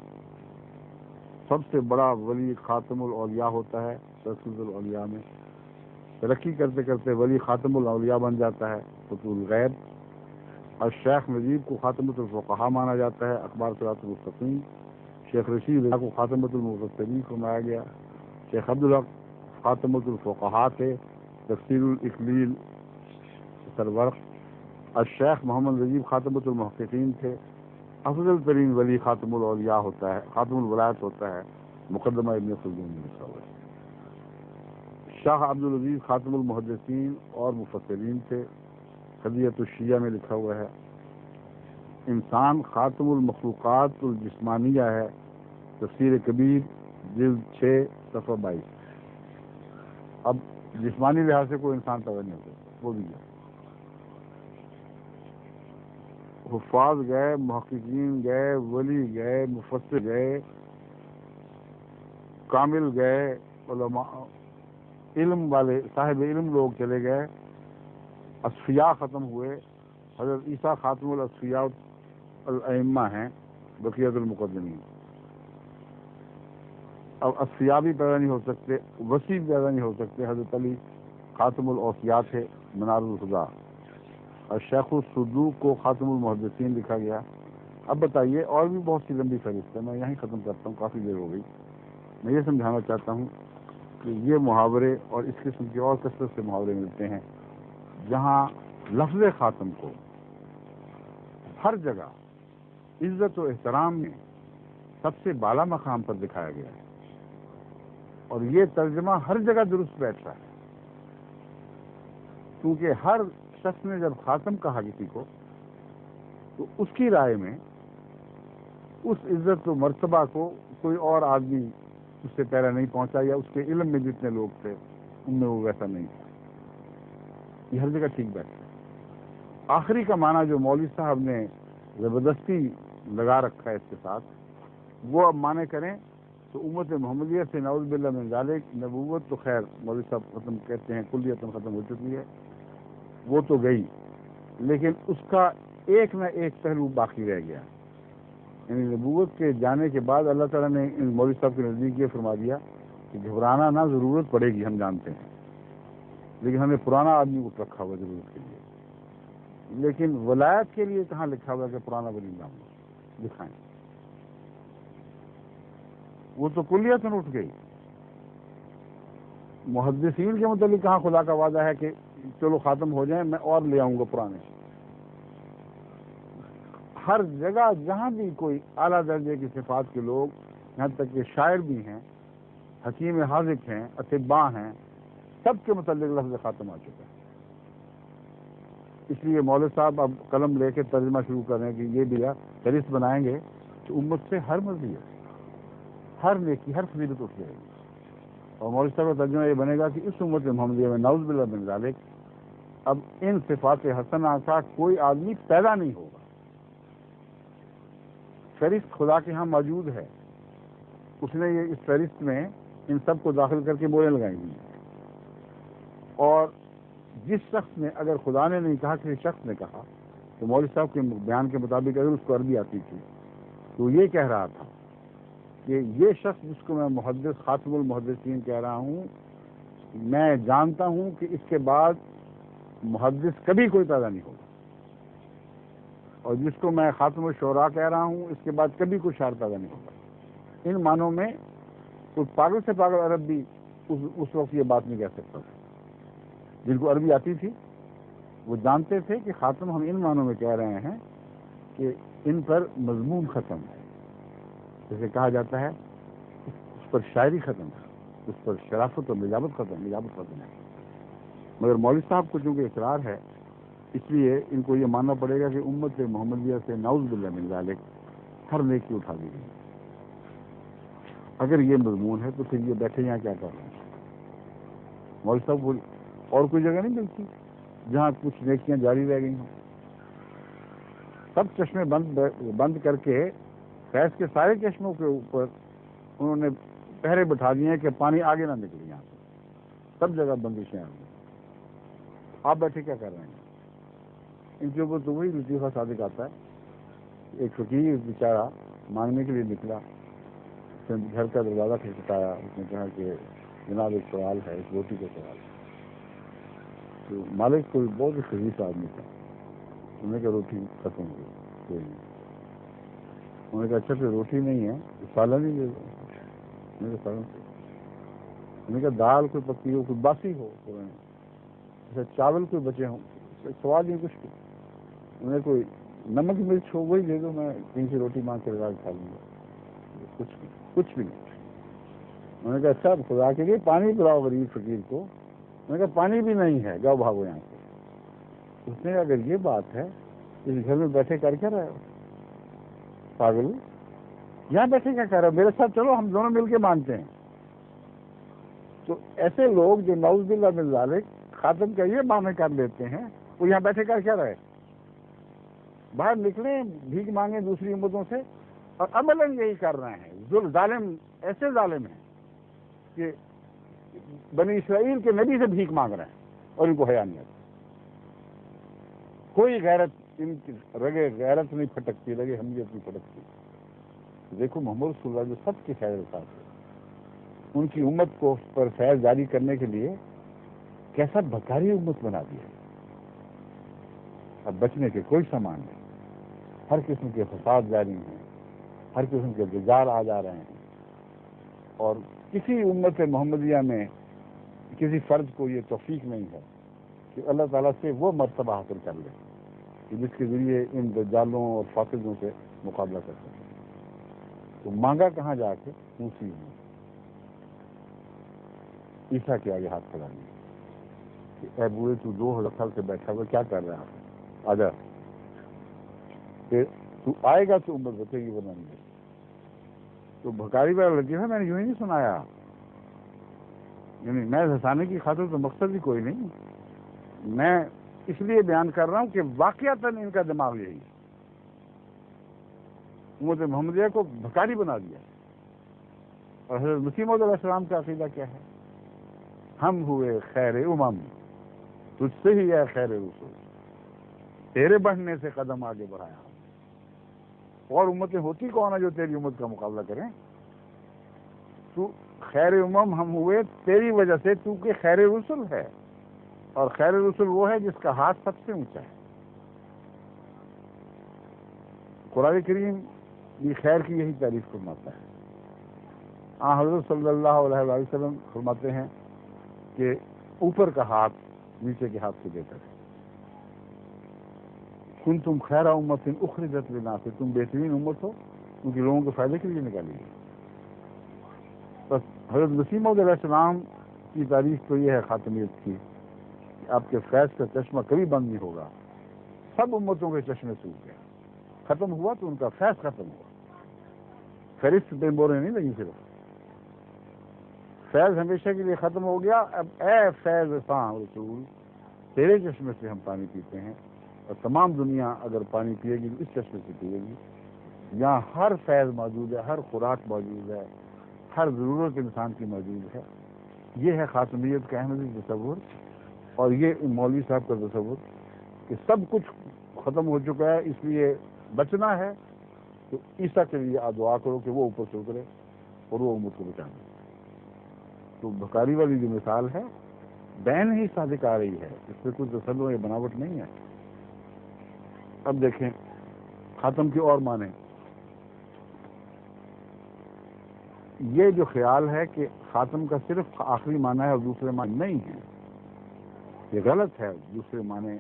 سب سے بڑا ولی خاتم الاولیاء ہوتا ہے۔ تسلسل الاولیاء میں ترقی کرتے کرتے ولی خاتم الاولیاء بن جاتا ہے، فتح الغیب۔ الشیخ نجیب کو خاتمۃ الفقہاء مانا جاتا ہے، اخبار صراط المستقیم۔ شیخ رشید کو خاتمۃ المفسرین فرمایا گیا۔ شیخ عبدالحق خاتمۃ الفقہاء تھے، تفسیر الاقلیل سرورق۔ الشیخ محمد نجیب خاتمۃ المحققین تھے۔ افضل ترین ولی خاتم الاولیاء ہوتا ہے، خاتم الولایت ہوتا ہے، مقدمہ ابن خلدون میں لکھا ہوا ہے۔ شاہ عبدالعزیز خاتم المحدثین اور مفسرین تھے، خدیۃ الشیعہ میں لکھا ہوا ہے۔ انسان خاتم المخلوقات الجسمانیہ ہے، تفسیر کبیر جلد 6 صفحہ 22۔ اب جسمانی لحاظ سے کوئی انسان پیدا نہیں ہوتا، وہ بھی ہے۔ حفاظ گئے، محققین گئے، ولی گئے، مفسر گئے، کامل گئے، علماء علم والے صاحب علم لوگ چلے گئے، اصفیاء ختم ہوئے۔ حضرت عیسیٰ خاتم الاصفیاء الائمہ ہیں، بقیت المقدمین۔ اب اصفیاء بھی پیدا نہیں ہو سکتے، وسیع پیدا نہیں ہو سکتے۔ حضرت علی خاتم الاوصیاء تھے، منار الخدا۔ اور شیخ الصدوق کو خاتم المحدثین لکھا گیا۔ اب بتائیے، اور بھی بہت سی لمبی فہرست ہے، میں یہیں ختم کرتا ہوں، کافی دیر ہو گئی۔ میں یہ سمجھانا چاہتا ہوں کہ یہ محاورے اور اس قسم کے اور کثرت سے محاورے ملتے ہیں جہاں لفظ خاتم کو ہر جگہ عزت و احترام میں سب سے بالا مقام پر دکھایا گیا ہے، اور یہ ترجمہ ہر جگہ درست بیٹھتا ہے، کیونکہ ہر شخص نے جب خاتم کہا کسی کو تو اس کی رائے میں اس عزت و مرتبہ کو کوئی اور آدمی اس سے پہلے نہیں پہنچا، یا اس کے علم میں جتنے لوگ تھے ان میں وہ ویسا نہیں تھا۔ یہ ہر جگہ ٹھیک بیٹھتا ہے۔ آخری کا معنی جو مولوی صاحب نے زبردستی لگا رکھا ہے اس کے ساتھ، وہ اب معنی کریں تو امت محمدیہ سے نعوذ باللہ من ذالک نبوت تو خیر مولوی صاحب ختم کہتے ہیں کلیتاً ختم ہو چکی ہے، وہ تو گئی، لیکن اس کا ایک نہ ایک پہلو باقی رہ گیا۔ یعنی نبوت کے جانے کے بعد اللہ تعالیٰ نے ان مولوی صاحب کے نزدیک یہ فرما دیا کہ گھبرانا نہ، ضرورت پڑے گی، ہم جانتے ہیں، لیکن ہمیں پرانا آدمی اٹھ رکھا ہوا ضرورت کے لیے۔ لیکن ولایت کے لیے کہاں لکھا ہوا کہ پرانا ولی نام دکھائیں؟ وہ تو کلیتاً اٹھ گئی۔ محدثین کے متعلق کہاں خدا کا وعدہ ہے کہ چلو خاتم ہو جائیں، میں اور لے آؤں گا پرانے؟ ہر جگہ جہاں بھی کوئی اعلیٰ درجے کی صفات کے لوگ، یہاں تک کہ شاعر بھی ہیں، حکیم حاذق ہیں، اطباء ہیں، سب کے متعلق لفظ خاتم آ چکا ہے۔ اس لیے مولوی صاحب اب قلم لے کے ترجمہ شروع کریں کہ یہ بھی فہرست بنائیں گے تو امت سے ہر مزید، ہر نیکی، ہر فضیلت اٹھ جائے گی، اور مولوی صاحب کا ترجمہ یہ بنے گا کہ اس امت محمدیہ میں نعوذ باللہ من ذالک اب ان صفات حسنہ کا کوئی آدمی پیدا نہیں ہوگا۔ فہرست خدا کے ہاں موجود ہے، اس نے یہ اس فہرست میں ان سب کو داخل کر کے بولیں لگائی ہوئی ہیں، اور جس شخص نے، اگر خدا نے نہیں کہا، کسی شخص نے کہا، تو مولوی صاحب کے بیان کے مطابق اگر اس کو عربی آتی تھی تو یہ کہہ رہا تھا کہ یہ شخص جس کو میں محدث خاتم المحدثین کہہ رہا ہوں، میں جانتا ہوں کہ اس کے بعد محدث کبھی کوئی پیدا نہیں ہوگا، اور جس کو میں خاتم الشعراء کہہ رہا ہوں، اس کے بعد کبھی کوئی شاعر پیدا نہیں ہوگا۔ ان معنوں میں کوئی پاگل سے پاگل عرب بھی اس وقت یہ بات نہیں کہہ سکتا تھا۔ جن کو عربی آتی تھی وہ جانتے تھے کہ خاتم ہم ان معنوں میں کہہ رہے ہیں کہ ان پر مضمون ختم ہے، جیسے کہا جاتا ہے اس پر شاعری ختم ہے، اس پر شرافت اور نجابت ختم ہے۔ مگر مولوی صاحب کو چونکہ اقرار ہے، اس لیے ان کو یہ ماننا پڑے گا کہ امت محمدیہ سے نعوذ باللہ من ذالک ہر نیکی اٹھا دی گئی۔ اگر یہ مضمون ہے تو پھر یہ بیٹھے یہاں کیا کر رہے ہیں؟ مولوی صاحب کو اور کوئی جگہ نہیں ملتی جہاں کچھ نیکیاں جاری رہ گئی ہوں؟ سب چشمے بند کر کے فیض کے سارے چشموں کے اوپر انہوں نے پہرے بٹھا دیے ہیں کہ پانی آگے نہ نکلے یہاں سے، سب جگہ بندشیں آ گئی۔ آپ بیٹھے کیا کر رہے ہیں؟ ان کے اوپر تو وہی لطیفہ صادق آتا ہے، ایک فقیر بیچارہ مانگنے کے لیے نکلا، اس نے گھر کا دروازہ کھٹکھٹایا، اس نے کہا کہ جناب ایک سوال ہے، ایک روٹی کا سوال ہے۔ تو مالک کوئی بہت ہی خبیث آدمی تھا، انہوں نے کہا روٹی ختم ہو گئی، کوئی نہیں۔ انہوں نے کہا اچھا پھر روٹی نہیں ہے سالن ہی دے دو۔ انہوں نے کہا سالن سے، انہوں نے کہا دال کوئی پکی ہو، کوئی باسی ہو، جیسے چاول کوئی بچے ہوں، سوال نہیں کچھ بھی۔ انہوں نے کوئی نمک مرچ ہو وہی دے دو، میں کہیں سے روٹی مانگ کے لگا کے کھا لوں گا، کچھ بھی نہیں۔ انہوں نے کہا اچھا خدا کے لیے پانی پلاؤ غریب فقیر کو۔ انہوں نے کہا پانی بھی نہیں ہے، جاؤ بھاگو یہاں سے۔ اس نے کہا اگر یہ بات ہے اس گھر میں بیٹھے کر کے رہے ہو پاگل، یہاں بیٹھے کیا کر رہے ہو؟ میرے ساتھ چلو، ہم دونوں مل کے مانتے ہیں۔ تو ایسے لوگ جو نعوذ باللہ من ذالک خاتم کا یہ معنی کر لیتے ہیں، وہ یہاں بیٹھے کر کیا رہے؟ باہر نکلیں، بھیک مانگیں دوسری امتوں سے، اور عملاً یہی کر رہے ہیں۔ ظالم ایسے ظالم ہیں کہ بنی اسرائیل کے نبی سے بھیک مانگ رہے ہیں اور ان کو حیا نہیں آتی۔ کوئی غیرت ان کی رگے غیرت نہیں پھٹکتی، رگے حمیت نہیں پھٹکتی۔ دیکھو محمد رسول اللہ جو سب کے خیر ساتھ ہے، ان کی امت کو اس پر فیض جاری کرنے کے لیے کیسا بھکاری امت بنا دیا۔ اب بچنے کے کوئی سامان نہیں، ہر قسم کے فساد جاری ہیں، ہر قسم کے دجال آ جا رہے ہیں، اور کسی امت محمدیہ میں کسی فرد کو یہ توفیق نہیں ہے کہ اللہ تعالیٰ سے وہ مرتبہ حاصل کر لے کہ جس کے ذریعے ان دجالوں اور فاسدوں سے مقابلہ کر سکے۔ تو مانگا کہاں جا کے؟ موسی میں، عیسیٰ کے آگے ہاتھ کھڑا دیا کہ اے بوڑھے تو 2000 سال سے بیٹھا ہوا کیا کر رہا ہے؟ آجا، کہ تو آئے گا تو امت بچے گی ورنہ نہیں۔ تو بھکاری والا لطیفہ میں نے یوں ہی نہیں سنایا، یعنی میں ہنسانے کی خاطر تو مقصد ہی کوئی نہیں، میں اس لیے بیان کر رہا ہوں کہ واقعتاً ان کا دماغ یہی ہے، امت محمدیہ کو بھکاری بنا دیا۔ اور حضرت مسیح موعود علیہ السلام کا عقیدہ کیا ہے؟ ہم ہوئے خیر امم، تجھ سے ہی ہے خیر رسول، تیرے بڑھنے سے قدم آگے بڑھایا۔ اور امتیں ہوتی کون ہے جو تیری امت کا مقابلہ کریں؟ تو خیر امم ہم ہوئے تیری وجہ سے، تو کہ خیر رسول ہے، اور خیر رسول وہ ہے جس کا ہاتھ سب سے اونچا ہے۔ قرآن کریم بھی خیر کی یہی تعریف فرماتا ہے۔ حضرت صلی اللہ علیہ وآلہ وسلم فرماتے ہیں کہ اوپر کا ہاتھ نیچے کے ہاتھ سے بہتر ہے۔ کنتم خیر امت اخرجت للناس، تم بہترین امت ہو کیونکہ لوگوں کے فائدے کے لیے نکالی گئی۔ بس حضرت مسیح موعود علیہ السلام کی تعریف تو یہ ہے خاتمیت کی کہ آپ کے فیض کا چشمہ کبھی بند نہیں ہوگا۔ سب امتوں کے چشمے سوکھ گئے، ختم ہوا تو ان کا فیض ختم ہوا۔ فہرست پہ موریں نہیں لگی، صرف فیض ہمیشہ کے لیے ختم ہو گیا۔ اب اے فیض ساں رسول، تیرے چشمے سے ہم پانی پیتے ہیں، اور تمام دنیا اگر پانی پیے گی تو اس چشمے سے پیے گی۔ یہاں ہر فیض موجود ہے، ہر خوراک موجود ہے، ہر ضرورت انسان کی موجود ہے۔ یہ ہے خاتمیت کا احمدی تصور، اور یہ مولوی صاحب کا تصور کہ سب کچھ ختم ہو چکا ہے، اس لیے بچنا ہے تو عیسیٰ کے لیے دعا کرو کہ وہ اوپر سے اترے اور وہ امت کو بچا دے۔ تو بھکاری والی جو مثال ہے بین ہی صادق آ رہی ہے، اس میں کچھ تسلسل یا بناوٹ نہیں ہے۔ اب دیکھیں خاتم کی اور معنی، یہ جو خیال ہے کہ خاتم کا صرف آخری معنی ہے اور دوسرے معنی نہیں ہے، یہ غلط ہے۔ دوسرے معنی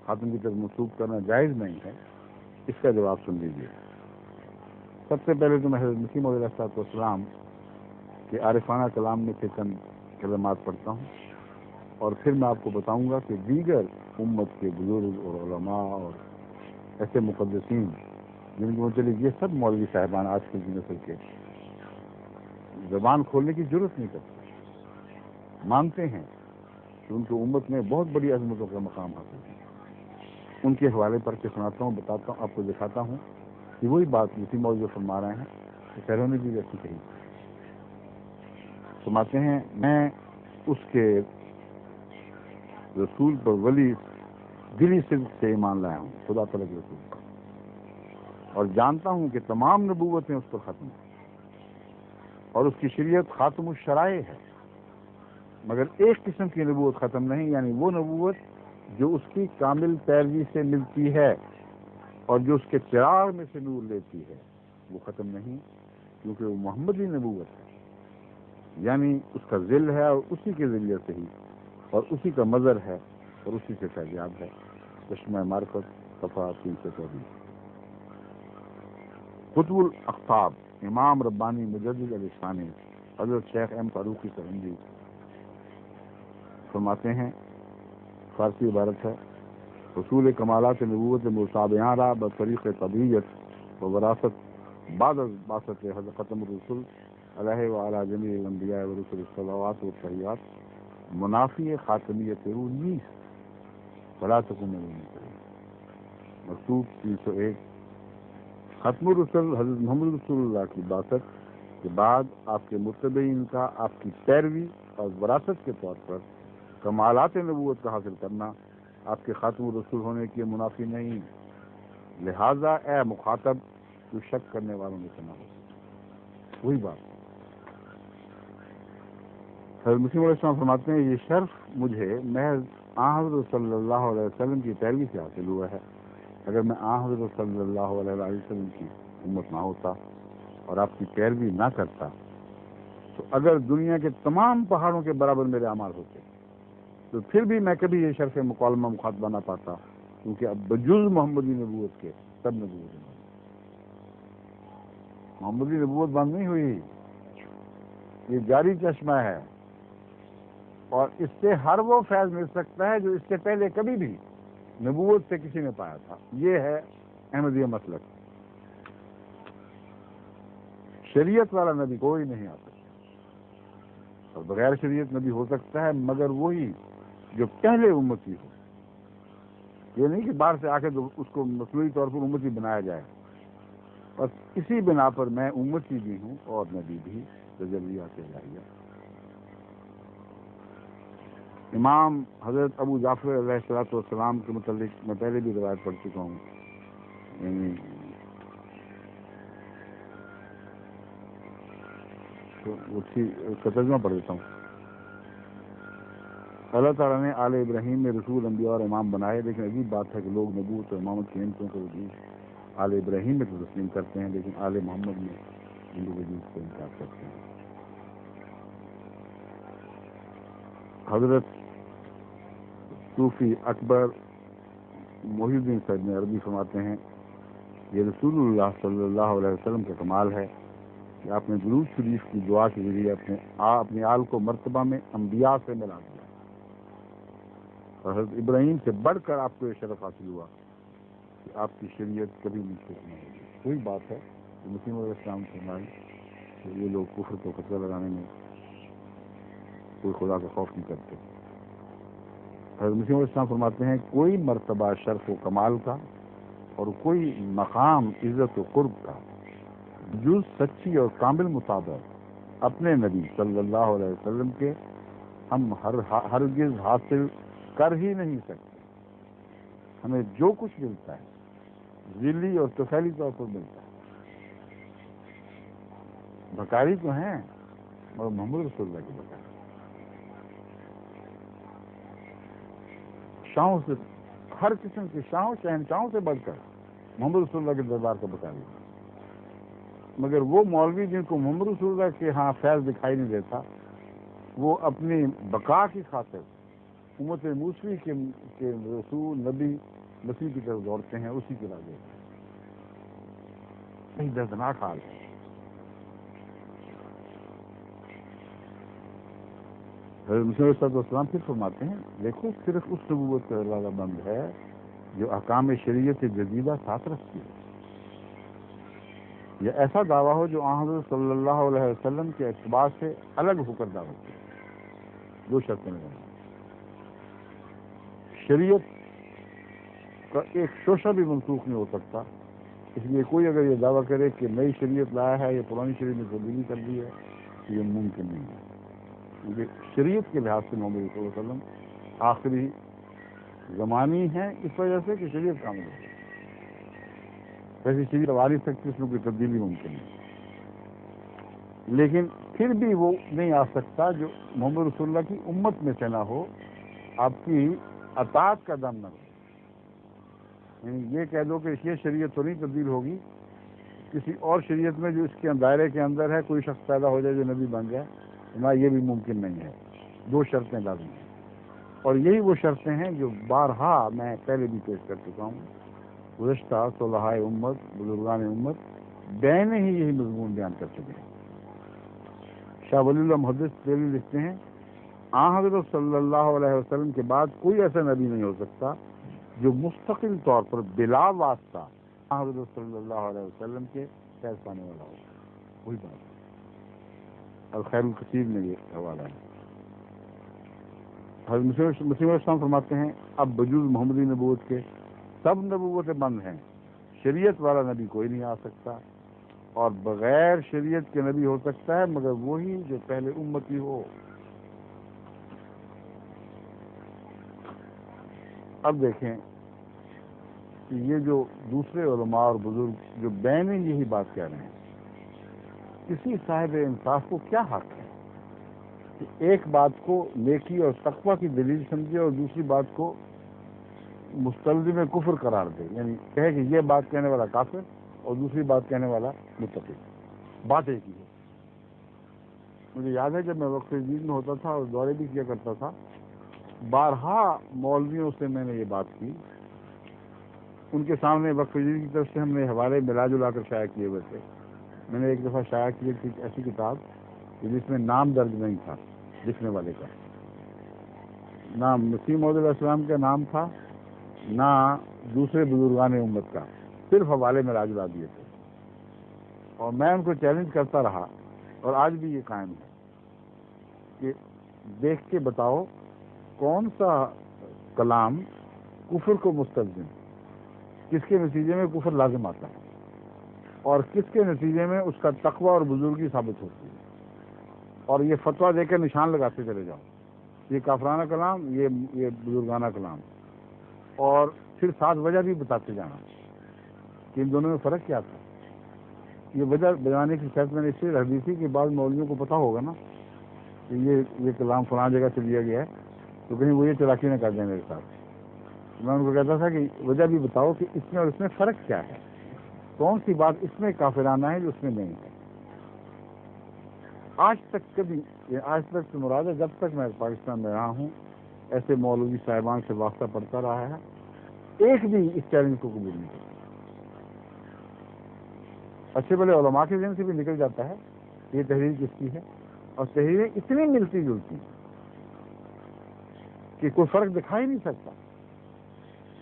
خاتم کی طرف منسوب کرنا جائز نہیں ہے۔ اس کا جواب سن لیجیے۔ سب سے پہلے تو میں حضرت مسیح موعود علیہ السلام کے عارفانہ کلام میں سے چند کلمات پڑھتا ہوں، اور پھر میں آپ کو بتاؤں گا کہ دیگر امت کے بزرگ اور علماء اور ایسے مقدسین جن کے متعلق یہ سب مولوی صاحبان آج کل کی نسل کے زبان کھولنے کی ضرورت نہیں کرتے، مانتے ہیں کہ ان کو امت میں بہت بڑی عظمتوں کا مقام حاصل ہے، ان کے حوالے پر کے سناتا ہوں، بتاتا ہوں، آپ کو دکھاتا ہوں کہ وہی بات مسیح موعود جو فرما رہے ہیں کہ پہلوں نے بھی ایسی کہی۔ فرماتے ہیں میں اس کے رسول پر ولی دلی صدق سے ایمان لایا ہوں، خدا تعالیٰ کے رسول پر، اور جانتا ہوں کہ تمام نبوتیں اس پر ختم ہیں اور اس کی شریعت خاتم الشرائع ہے، مگر ایک قسم کی نبوت ختم نہیں، یعنی وہ نبوت جو اس کی کامل پیروی سے ملتی ہے اور جو اس کے چراغ میں سے نور لیتی ہے، وہ ختم نہیں، کیونکہ وہ محمدی نبوت ہے، یعنی اس کا ذل ہے اور اسی کے ذریعے سے ہی، اور اسی کا مظہر ہے اور اسی سے فیضیاب ہے۔ چشمہ معرفت صفحہ 324۔ قطب الاقطاب امام ربانی مجدد علی ثانی حضرت شیخ احمد فاروقی سرہندی فرماتے ہیں، فارسی عبارت ہے، حصول کمالات نبوت مصابیاں را بطریق طبیعت و وراثت بعد از بعثت حضرت ختم الرسول علیہ وعلی جمیع الانبیاء ورسل الصلوات والتحیات منافی خاتمیت رو نیست ولا تکن من الممترین۔ مکتوب 301۔ ختم الرسل حضرت محمد رسول اللہ کی بعثت کے بعد آپ کے متبعین کا آپ کی پیروی اور وراثت کے طور پر کمالات نبوت کا حاصل کرنا آپ کے خاتم الرسول ہونے کے منافی نہیں، لہذا اے مخاطب جو شک کرنے والوں میں سے نہ ہو۔ وہی بات حضرت مسیح علیہ السلام فرماتے ہیں، یہ شرف مجھے محض حضرت صلی اللہ علیہ وسلم کی پیروی سے حاصل ہوا ہے، اگر میں حضرت صلی اللہ علیہ وسلم کی امت نہ ہوتا اور آپ کی پیروی نہ کرتا تو اگر دنیا کے تمام پہاڑوں کے برابر میرے اعمال ہوتے تو پھر بھی میں کبھی یہ شرف مکالمہ مخاطبہ نہ پاتا، کیونکہ اب بجز محمدی نبوت کے سب نبوت محمدی نبوت بند نہیں ہوئی، یہ جاری چشمہ ہے، اور اس سے ہر وہ فیض مل سکتا ہے جو اس سے پہلے کبھی بھی نبوت سے کسی نے پایا تھا۔ یہ ہے احمدیہ مسلک، شریعت والا نبی کوئی نہیں آ سکتا، اور بغیر شریعت نبی ہو سکتا ہے مگر وہی جو پہلے امتی ہو، یہ نہیں کہ باہر سے آ کے اس کو مصنوعی طور پر امتی بنایا جائے، بس اسی بنا پر میں امتی بھی ہوں اور نبی بھی، تجلیات الہیہ۔ امام حضرت ابو جعفر علیہ السلام کے متعلق میں پہلے بھی روایت پڑھ چکا ہوں، یعنی اس کا ترجمہ پڑھ دیتا ہوں۔ اللہ تعالیٰ نے آل ابراہیم میں رسول، انبیاء اور امام بنائے، لیکن عجیب بات ہے کہ لوگ نبوت اور امامت کی نعمتوں کو وجود آل ابراہیم میں تو تسلیم کرتے ہیں، لیکن آل محمد میں ان کے وجود کو انکار کرتے ہیں۔ حضرت صوفی اکبر محی الدین سعد عربی فرماتے ہیں، یہ رسول اللہ صلی اللہ علیہ وسلم کا کمال ہے کہ آپ نے درود شریف کی دعا کے ذریعے اپنے آل کو مرتبہ میں انبیاء سے ملا دیا، اور حضرت ابراہیم سے بڑھ کر آپ کو یہ شرف حاصل ہوا کہ آپ کی شریعت کبھی منسوخ نہ ہوگی۔ وہی بات ہے کہ مسیح علیہ السلام فرمائی کہ یہ لوگ کفر کو خطرہ لگانے میں کوئی خدا کا خوف نہیں کرتے۔ حضرت مسیح علیہ السلام فرماتے ہیں، کوئی مرتبہ شرف و کمال کا اور کوئی مقام عزت و قرب کا جز سچی اور کامل مطابق اپنے نبی صلی اللہ علیہ وسلم کے ہم ہرگز حاصل کر ہی نہیں سکتے۔ ہمیں جو کچھ ملتا ہے ذلی اور طفیلی طور پر ملتا ہے، بکاری تو ہیں مگر محمد رسول اللہ کی بکاری، شاہوں سے، ہر قسم کے شاہوں شہنشاہوں سے بڑھ کر محمد رسول اللہ کے دربار کا بکاری، مگر وہ مولوی جن کو محمد رسول اللہ کے ہاں فیض دکھائی نہیں دیتا، وہ اپنی بقا کی خاطر امت موسوی کے رسول نبی مسیح کی طرف دوڑتے ہیں، اسی کے راجے انتہائی دردناک حال ہے. حضرت مسیح علیہ السلام پھر فرماتے ہیں دیکھو صرف اس نبوت کا دروازہ بند ہے جو احکام شریعت جدیدہ ساتھ رکھتی ہے. یہ ایسا دعویٰ ہو جو حضرت صلی اللہ علیہ وسلم کے اتباع سے الگ ہو کر دعوت ہے. 2 شرطیں میں شریعت کا ایک شوشہ بھی منسوخ نہیں ہو سکتا. اس لیے کوئی اگر یہ دعویٰ کرے کہ نئی شریعت لایا ہے یا پرانی شریعت میں تبدیلی کر دی ہے تو یہ ممکن نہیں ہے. کیونکہ شریعت کے لحاظ سے محمد صلی اللہ علیہ وسلم آخری زمانی ہیں اس وجہ سے کہ شریعت کامل ہے. ویسے شریعت آ نہیں سکتی اس میں کوئی تبدیلی ممکن ہے. لیکن پھر بھی وہ نہیں آ سکتا جو محمد رسول اللہ کی امت میں سے نہ ہو, آپ کی اطاعت کا دم نہ ہو. یعنی یہ کہہ دو کہ یہ شریعت تو نہیں تبدیل ہوگی, کسی اور شریعت میں جو اس کے دائرے کے اندر ہے کوئی شخص پیدا ہو جائے جو نبی بن جائے, نہ یہ بھی ممکن نہیں ہے. 2 شرطیں لازم ہیں, اور یہی وہ شرطیں ہیں جو بارہا میں پہلے بھی پیش کر چکا ہوں. گزشتہ صلحائے امت, بزرگان امت بین ہی یہی مضمون بیان کر چکے ہیں. شاہ ولی اللہ محدث دہلوی لکھتے ہیں حضرت صلی اللہ علیہ وسلم کے بعد کوئی ایسا نبی نہیں ہو سکتا جو مستقل طور پر بلا واسطہ حضرت صلی اللہ علیہ وسلم کے فیض پانے والا ہو. وہی بات الخیر الکثیر میں یہ حوالہ ہے. حضرت مسیح علیہ السلام فرماتے ہیں اب بجوز محمدی نبوت کے سب نبوتیں بند ہیں, شریعت والا نبی کوئی نہیں آ سکتا, اور بغیر شریعت کے نبی ہو سکتا ہے مگر وہی جو پہلے امتی ہو. اب دیکھیں کہ یہ جو دوسرے علماء اور بزرگ جو بین یہی بات کہہ رہے ہیں, کسی صاحب انصاف کو کیا حق ہے کہ ایک بات کو نیکی اور تقویٰ کی دلیل سمجھے اور دوسری بات کو مستلزم کفر قرار دے. یعنی کہے کہ یہ بات کہنے والا کافر اور دوسری بات کہنے والا متقی, بات ایک ہی ہے. مجھے یاد ہے جب میں وقت جدید میں ہوتا تھا اور دورے بھی کیا کرتا تھا, بارہا مولویوں سے میں نے یہ بات کی. ان کے سامنے وقت جدید کی طرف سے ہم نے حوالے ملا جلا کر شائع کیے ہوئے تھے. میں نے ایک دفعہ شائع کی تھی ایسی کتاب جس میں نام درج نہیں تھا لکھنے والے کا, نہ مسیح موعود علیہ السلام کا نام تھا نہ دوسرے بزرگان امت کا, صرف حوالے میں راجلا دیے تھے. اور میں ان کو چیلنج کرتا رہا اور آج بھی یہ قائم ہے کہ دیکھ کے بتاؤ کون سا کلام کفر کو مستلزم, کس کے نتیجے میں کفر لازم آتا ہے اور کس کے نتیجے میں اس کا تقوی اور بزرگی ثابت ہوتی ہے, اور یہ فتویٰ دے کر نشان لگاتے چلے جاؤ یہ کافرانہ کلام یہ بزرگانہ کلام, اور پھر ساتھ وجہ بھی بتاتے جانا کہ ان دونوں میں فرق کیا تھا. یہ وجہ بجانے کی شرط میں نے اس لیے رکھ دی تھی کہ بعض مولویوں کو پتہ ہوگا نا کہ یہ کلام فلاں جگہ سے لیا گیا ہے تو کہیں وہ یہ چلاکی نہ کر دیں میرے ساتھ. میں ان کو کہتا تھا کہ وجہ بھی بتاؤ کہ اس میں اور اس میں فرق کیا ہے, کون سی بات اس میں کافرانہ ہے جو اس میں نہیں ہے. آج تک کبھی, آج تک سے مراد ہے جب تک میں پاکستان میں رہا ہوں ایسے مولوی صاحبان سے واسطہ پڑتا رہا ہے, ایک بھی اس چیلنج کو قبول نہیں کرتا. اچھے بڑے علماء کے ذہن سے بھی نکل جاتا ہے یہ تحریر کس کی ہے, اور تحریریں اتنی ملتی جلتی کہ کوئی فرق دکھا ہی نہیں سکتا.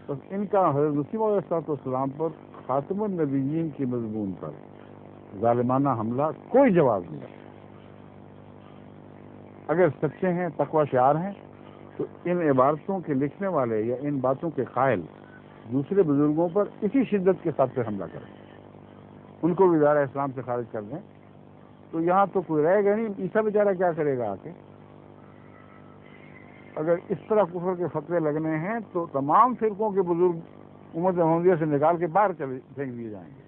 بس ان کا حضرت مسیح علیہ السلام پر خاتم النبیین کی مضمون پر ظالمانہ حملہ کوئی جواب نہیں. اگر سچے ہیں تقوی شعار ہیں تو ان عبارتوں کے لکھنے والے یا ان باتوں کے قائل دوسرے بزرگوں پر اسی شدت کے ساتھ حملہ کریں, ان کو بھی دائرہ اسلام سے خارج کر دیں, تو یہاں تو کوئی رہے گا نہیں. عیسیٰ بیچارہ کیا کرے گا آ کے؟ اگر اس طرح کفر کے فتوے لگنے ہیں تو تمام فرقوں کے بزرگ امت محمدیہ سے نکال کے باہر پھینک دیے جائیں گے.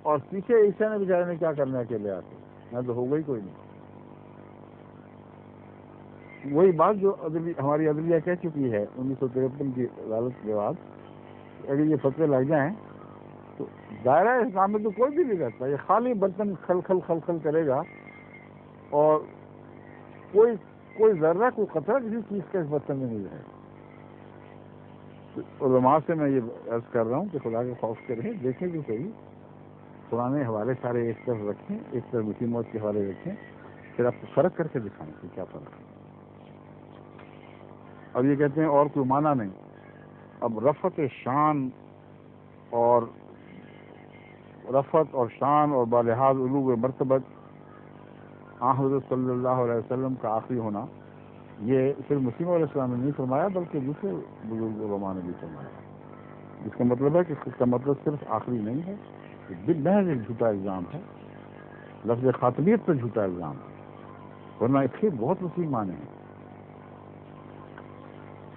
اور پیچھے عیسیٰ نے بیچارے نے کیا کرنا ہے اکیلے آ کے؟ میں تو ہوگا ہی کوئی نہیں. وہی بات جو ہماری عدلیہ کہہ چکی ہے 1953 کی عدالت کے بعد, اگر یہ فتوے لگ جائیں تو دائرہ اسلام میں تو کوئی بھی نہیں رہتا. یہ خالی برتن خلخل کرے گا اور کوئی ذرہ کوئی قطرہ کسی چیز کا اس برتن میں نہیں رہے گا. علماء سے میں یہ عرض کر رہا ہوں کہ خدا کا خوف کریں، دیکھیں بھی صحیح، پرانے حوالے سارے ایک طرف رکھیں، ایک طرف مسیح موت کے حوالے رکھیں، پھر آپ کو فرق کر کے دکھائیں کہ کیا فرق ہے۔ اب یہ کہتے ہیں اور کوئی معنی نہیں، اب رفعت اور شان اور بالحاظ علو مرتبت حضرت صلی اللہ علیہ وسلم کا آخری ہونا، یہ صرف مسیح علیہ السلام نے نہیں فرمایا بلکہ دوسرے بزرگ علماء نے بھی فرمایا، جس کا مطلب ہے کہ اس کا مطلب صرف آخری نہیں ہے، بالمحض ایک جھوٹا الزام ہے، لفظ خاتمیت پر جھوٹا الزام ہے، ورنہ اس کے بہت وسیع معنی ہیں۔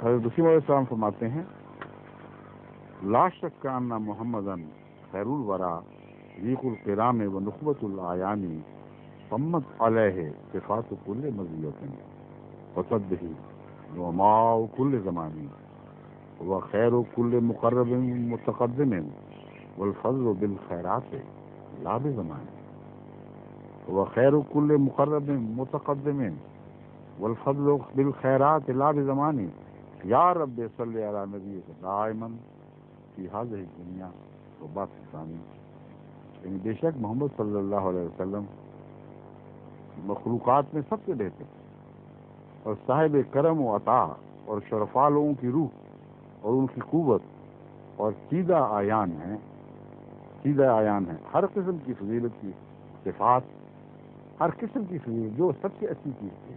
حضرت مسیح علیہ السلام فرماتے ہیں لا شک ان محمدً خیر الورا ذیق القرام و نخبۃ العیانی فمت علیہ صفات کل مزیۃ وصدہ وماء کل زمانی وخیر کل مقرب متقدم والفضل بالخیرات لا بزمان وخیر کل مقرب متقدم والفضل بالخیرات لا بزمان یا رب صلی علی نبیک دائما فی هذه الدنیا وباقی ثانی، یعنی بے شک محمد صلی اللہ علیہ وسلم مخلوقات میں سب سے بہتر اور صاحب کرم و عطا اور شرفا لوگوں کی روح اور ان کی قوت اور سیدھا آیان ہے ہر قسم کی فضیلت کی صفات، ہر قسم کی فضیلت جو سب سے اچھی چیز تھی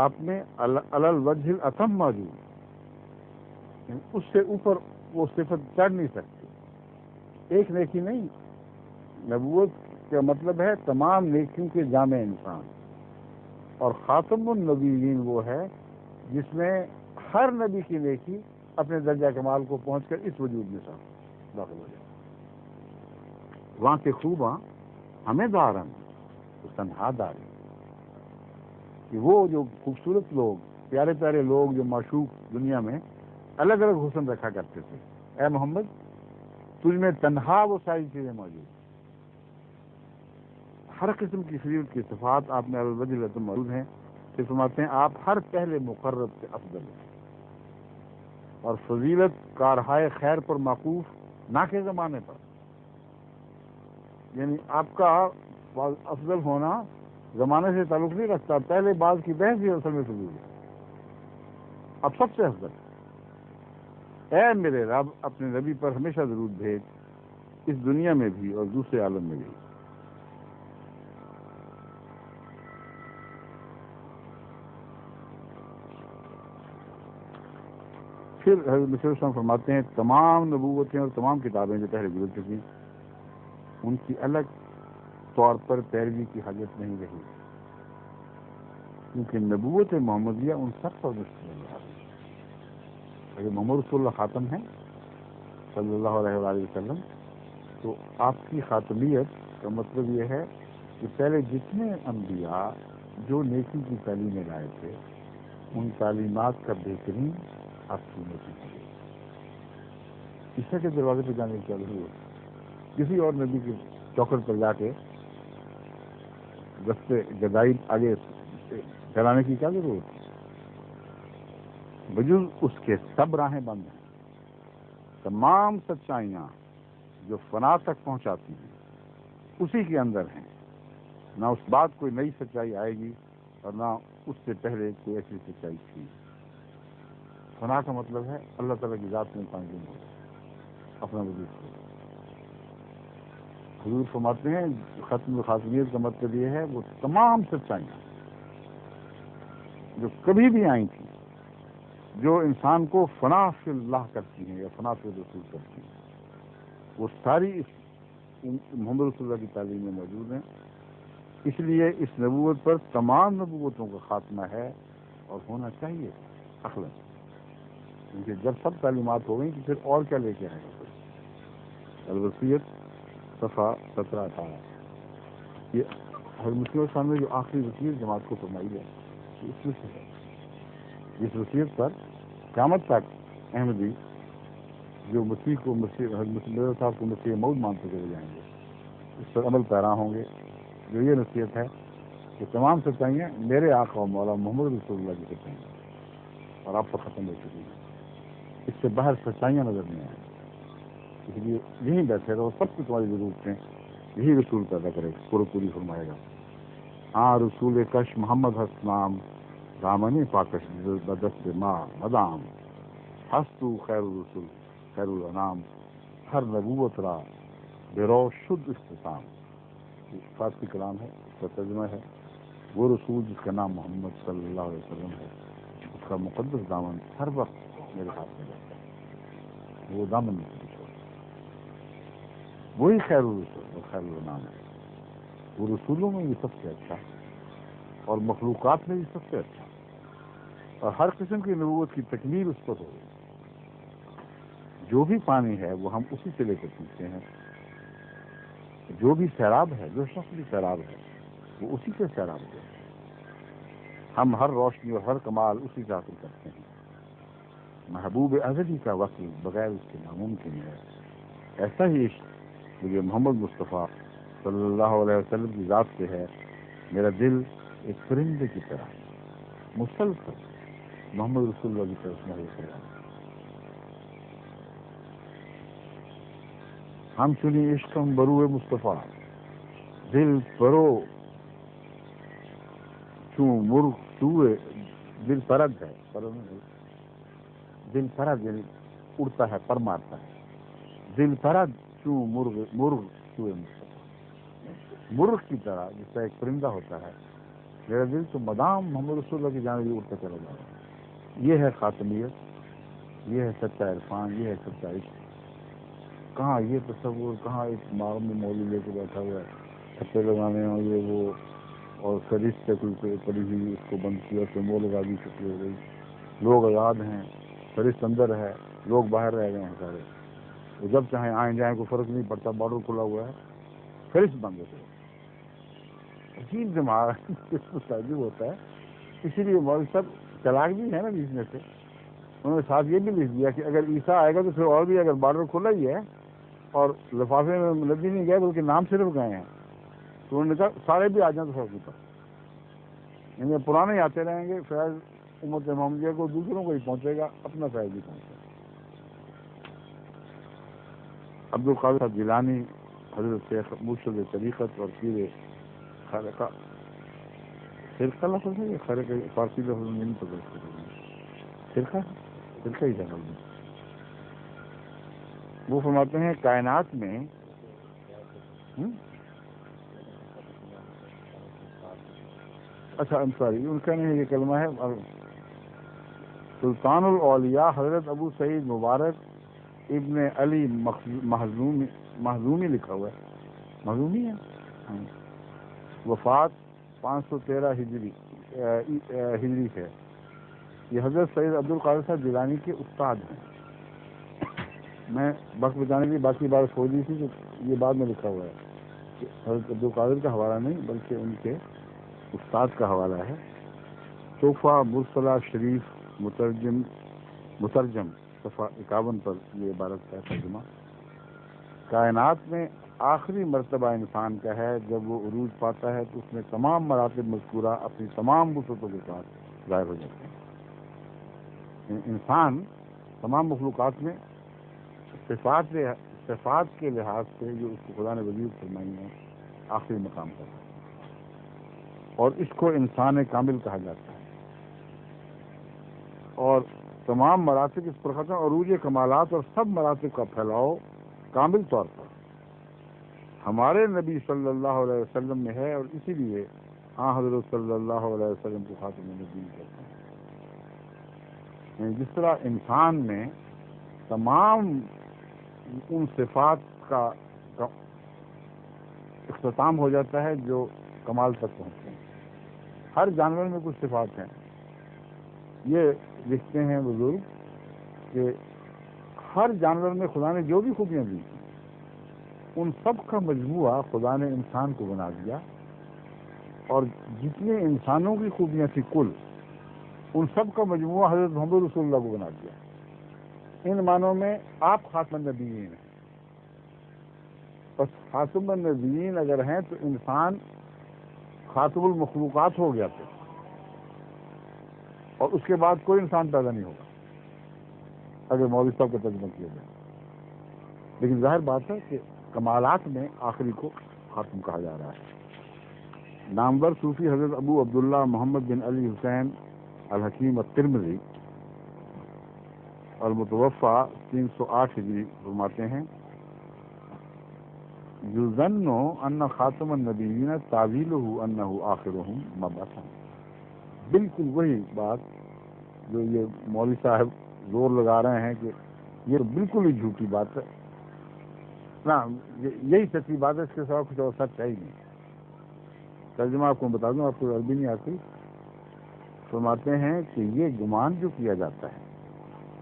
آپ میں علی الوجہ الاتم موجود، یعنی اس سے اوپر وہ صفت چڑھ نہیں سکتی، ایک نیکی نہیں، نبوت کا مطلب ہے تمام نیکیوں کے جامع انسان، اور خاتم النبیین وہ ہے جس میں ہر نبی کی نیکی اپنے درجہ کمال کو پہنچ کر اس وجود میں ساتھ داخل ہو جائے۔ وہاں کے خوباں ہمیں دارن تنہا داری، کہ وہ جو خوبصورت لوگ، پیارے پیارے لوگ جو معشوق دنیا میں الگ الگ حسن رکھا کرتے تھے، اے محمد تجھ میں تنہا وہ ساری چیزیں موجود، ہر قسم کی فضیلت کی صفات آپ میں الوجہ موجود ہیں۔ پھر فرماتے ہیں آپ ہر پہلے مقرب سے افضل ہیں، اور فضیلت کارہائے خیر پر موقوف نہ کے زمانے پر، یعنی آپ کا افضل ہونا زمانے سے تعلق نہیں رکھتا، پہلے بعض کی بحث ہی اصل میں فضول ہے، اب سب سے افضل۔ اے میرے رب اپنے نبی پر ہمیشہ درود بھیج، اس دنیا میں بھی اور دوسرے عالم میں بھی۔ پھر حضرت مسیح السلام فرماتے ہیں تمام نبوتیں اور تمام کتابیں جو پہلے گزر چکی ان کی الگ طور پر پیروی کی حاجت نہیں رہی، کیونکہ نبوت محمدیہ ان سب پر مشتمل ہے۔ اگر محمد رسول اللہ خاتم ہیں صلی اللہ علیہ وآلہ وسلم، تو آپ کی خاتمیت کا مطلب یہ ہے کہ پہلے جتنے انبیاء جو نیکی کی تعلیمیں لائے تھے ان تعلیمات کا بہترین آپ کی نیکی ہے۔ عیسیٰ کے دروازے پہ جانے کی ضرورت، کسی اور نبی کے چوکٹ پر جا کے رستے گدائی آگے چلانے کی کیا ضرورت ہے؟ بجز اس کے سب راہیں بند ہیں، تمام سچائیاں جو فنا تک پہنچاتی ہیں اسی کے اندر ہیں، نہ اس بات کوئی نئی سچائی آئے گی اور نہ اس سے پہلے کوئی ایسی سچائی تھی۔ فنا کا مطلب ہے اللہ تعالیٰ کی ذات میں پانی ہو اپنا وجود کو۔ حضور فرماتے ہیں ختم خاتمیت کا مطلب یہ ہے وہ تمام سچائیاں جو کبھی بھی آئی تھیں، جو انسان کو فنا فی اللہ کرتی ہیں یا فنا فی رسول کرتی ہیں، وہ ساری اس محمد رسول اللہ کی تعلیم میں موجود ہیں۔ اس لیے اس نبوت پر تمام نبوتوں کا خاتمہ ہے اور ہونا چاہیے عقلاً، کیونکہ جب سب تعلیمات ہو گئیں تو پھر اور کیا لے کے آئے گا۔ الوصیت صفحہ 17-18، یہ حضرت مسیح السلام نے جو آخری وصیت جماعت کو فرمائی ہے اس میں سے ہے۔ اس وصیت پر قیامت تک احمدی جو مسیح کو حضرت مسیح صاحب کو مسیح موعود مانتے چلے جائیں گے، اس پر عمل پیرا ہوں گے، جو یہ نصیحت ہے کہ تمام سچائیاں میرے آقا و مولا محمد رسول اللہ کی سچائیاں اور آپ پر ختم ہو چکی ہیں۔ اس سے باہر سچائیاں نظر نہیں آئیں، اس لیے یہیں بیٹھے رہو، سب کچھ تمہاری ضرورتیں یہی رسول پیدا کرے پوری فرمائے گا۔ ہاں رسول کش محمد حسنام دامن پاکش بدست ماں مدام ہستو خیر الرسول خیر الانام ہر نبوت را بے شد اختتام۔ فارسی کلام ہے، اس کا ترجمہ ہے وہ رسول جس کا نام محمد صلی اللہ علیہ وسلم ہے، اس کا مقدس دامن ہر وقت میرے ہاتھ میں رہتا ہے، وہ دامن نہیں چھوڑتا، وہی خیر الرسول اور خیر الانام ہے۔ وہ رسولوں میں بھی سب سے اچھا اور مخلوقات میں بھی سب سے اچھا، اور ہر قسم کی نبوت کی تکمیل اس پر ہو گئی۔ جو بھی پانی ہے وہ ہم اسی سے لے کر پیتے ہیں، جو بھی سیراب ہے، جو شخص بھی سیراب ہے وہ اسی سے سیراب ہے۔ ہم ہر روشنی اور ہر کمال اسی سے حاصل کرتے ہیں۔ محبوب ازلی کا وصل بغیر اس کے ناممکن ہے۔ ایسا ہی عشق مجھے محمد مصطفیٰ صلی اللہ علیہ وسلم کی ذات سے ہے، میرا دل ایک پرندے کی طرح مسلسل محمد رسول اللہ کی طرف محل کر رہا ہے۔ ہم چنی عشق ہم برو مصطفیٰ، دل پرو چون مرغ چوئے، دل پرد ہے، دل پرد یعنی اڑتا ہے، پر مارتا ہے، دل پرد چون مرغ چوئے مصطفیٰ، مرغ کی طرح جس طرح ایک پرندہ ہوتا ہے، میرا دل تو مدام محمد رسول اللہ کی جانب اڑتا چلا جا رہا ہے۔ یہ ہے خاتمیت، یہ ہے سچا عرفان، یہ ہے سچا عشق۔ کہاں یہ تصور، کہاں ایک ماغ میں مولوی لے کے بیٹھا ہوا ہے، چھپے لگانے اور یہ وہ، اور فہرست سے کوئی پڑی ہوئی اس کو بند کیا تو مول لگا دی، شکل ہو گئی، لوگ آزاد ہیں، فہرست اندر ہے، لوگ باہر رہ گئے ہیں سارے، وہ جب چاہیں آئیں جائیں کوئی فرق نہیں پڑتا، بارڈر کھلا ہوا ہے، فہرست بند ہوتے ہیں۔ عجیب دماغ تعجب ہوتا ہے۔ اسی لیے مولوی صاحب چلاک بھی ہے نا بیچ میں سے، انہوں نے ساتھ یہ بھی لکھ دیا کہ اگر عیسیٰ آئے گا تو پھر اور بھی، اگر بارڈر کھلا ہی ہے اور لفافے میں لدی نہیں گئے بلکہ نام صرف گئے ہیں، تو انہوں نے کہا سارے بھی آ جائیں تو فرق نہیں پڑتا، یعنی پرانے آتے رہیں گے، فیض امت محمدیہ کو دوسروں کو ہی پہنچے گا، اپنا فیض بھی پہنچے گا۔ عبد القادر صاحب جیلانی حضرت شیخ مرشد طریقت اور پیر خالقہ، فرقہ لفظ ہے یا خالقہ فارسی لفظ نہیں پتا، فرقہ ہی جگہ میں وہ فرماتے ہیں کائنات میں اچھا انصاری ان کا نہیں، یہ کلمہ ہے سلطان الاولیاء حضرت ابو سعید مبارک ابن علی مخزومی لکھا ہوا ہے، مخزومی ہے، وفات 513 ہجری ہے۔ یہ حضرت سید عبد القادر صاحب جیلانی کے استاد ہیں۔ میں وقت بچانے کی باقی بات چھوڑ دی تھی کہ یہ بعد میں لکھا ہوا ہے کہ حضرت عبد القادر کا حوالہ نہیں بلکہ ان کے استاد کا حوالہ ہے۔ تحفہ مرسلہ شریف مترجم صفحہ 51 پر یہ عبارت کا ترجمہ، کائنات میں آخری مرتبہ انسان کا ہے، جب وہ عروج پاتا ہے تو اس میں تمام مراتب مذکورہ اپنی تمام وسعتوں کے ساتھ ظاہر ہو جاتے ہیں۔ انسان تمام مخلوقات میں صفات کے لحاظ سے جو اس کو خدا نے وجود فرمائی ہے آخری مقام پر ہے، اور اس کو انسان کامل کہا جاتا ہے، اور تمام مراتب اس پر ختم، عروج کمالات اور سب مراتب کا پھیلاؤ کامل طور پر ہمارے نبی صلی اللہ علیہ وسلم میں ہے، اور اسی لیے حضرت صلی اللہ علیہ وسلم کو خاتم النبیین کہتے ہیں۔ یعنی جس طرح انسان میں تمام ان صفات کا اختتام ہو جاتا ہے جو کمال تک پہنچتے ہیں، ہر جانور میں کچھ صفات ہیں۔ یہ لکھتے ہیں بزرگ کہ ہر جانور میں خدا نے جو بھی خوبیاں دی ان سب کا مجموعہ خدا نے انسان کو بنا دیا، اور جتنے انسانوں کی خوبیاں تھیں کل ان سب کا مجموعہ حضرت محمد رسول اللہ کو بنا دیا۔ ان معنوں میں آپ خاتم النبیین ہیں، بس خاتم النبیین اگر ہیں تو انسان خاتم المخلوقات ہو گیا تھا، اور اس کے بعد کوئی انسان پیدا نہیں ہوگا۔ اگر مولوی صاحب کا ترجمہ کیا جائے. لیکن ظاہر بات ہے کہ کمالات میں آخری کو خاتم کہا جا رہا ہے. نامور صوفی حضرت ابو عبداللہ محمد بن علی حسین الحکیم الترمذی المتوفى 308 ہجری فرماتے ہیں یظن ان خاتم النبیین تعویلہ انہ آخرہم مبعثا. بالکل وہی بات جو یہ مولوی صاحب زور لگا رہے ہیں کہ یہ بالکل ہی جھوٹی بات ہے. نا یہی سچی بات ہے, اس کے سوا کچھ اور سچ ہے ہی نہیں. ترجمہ آپ کو بتا دوں, آپ کو عربی نہیں آتی. فرماتے ہیں کہ یہ گمان جو کیا جاتا ہے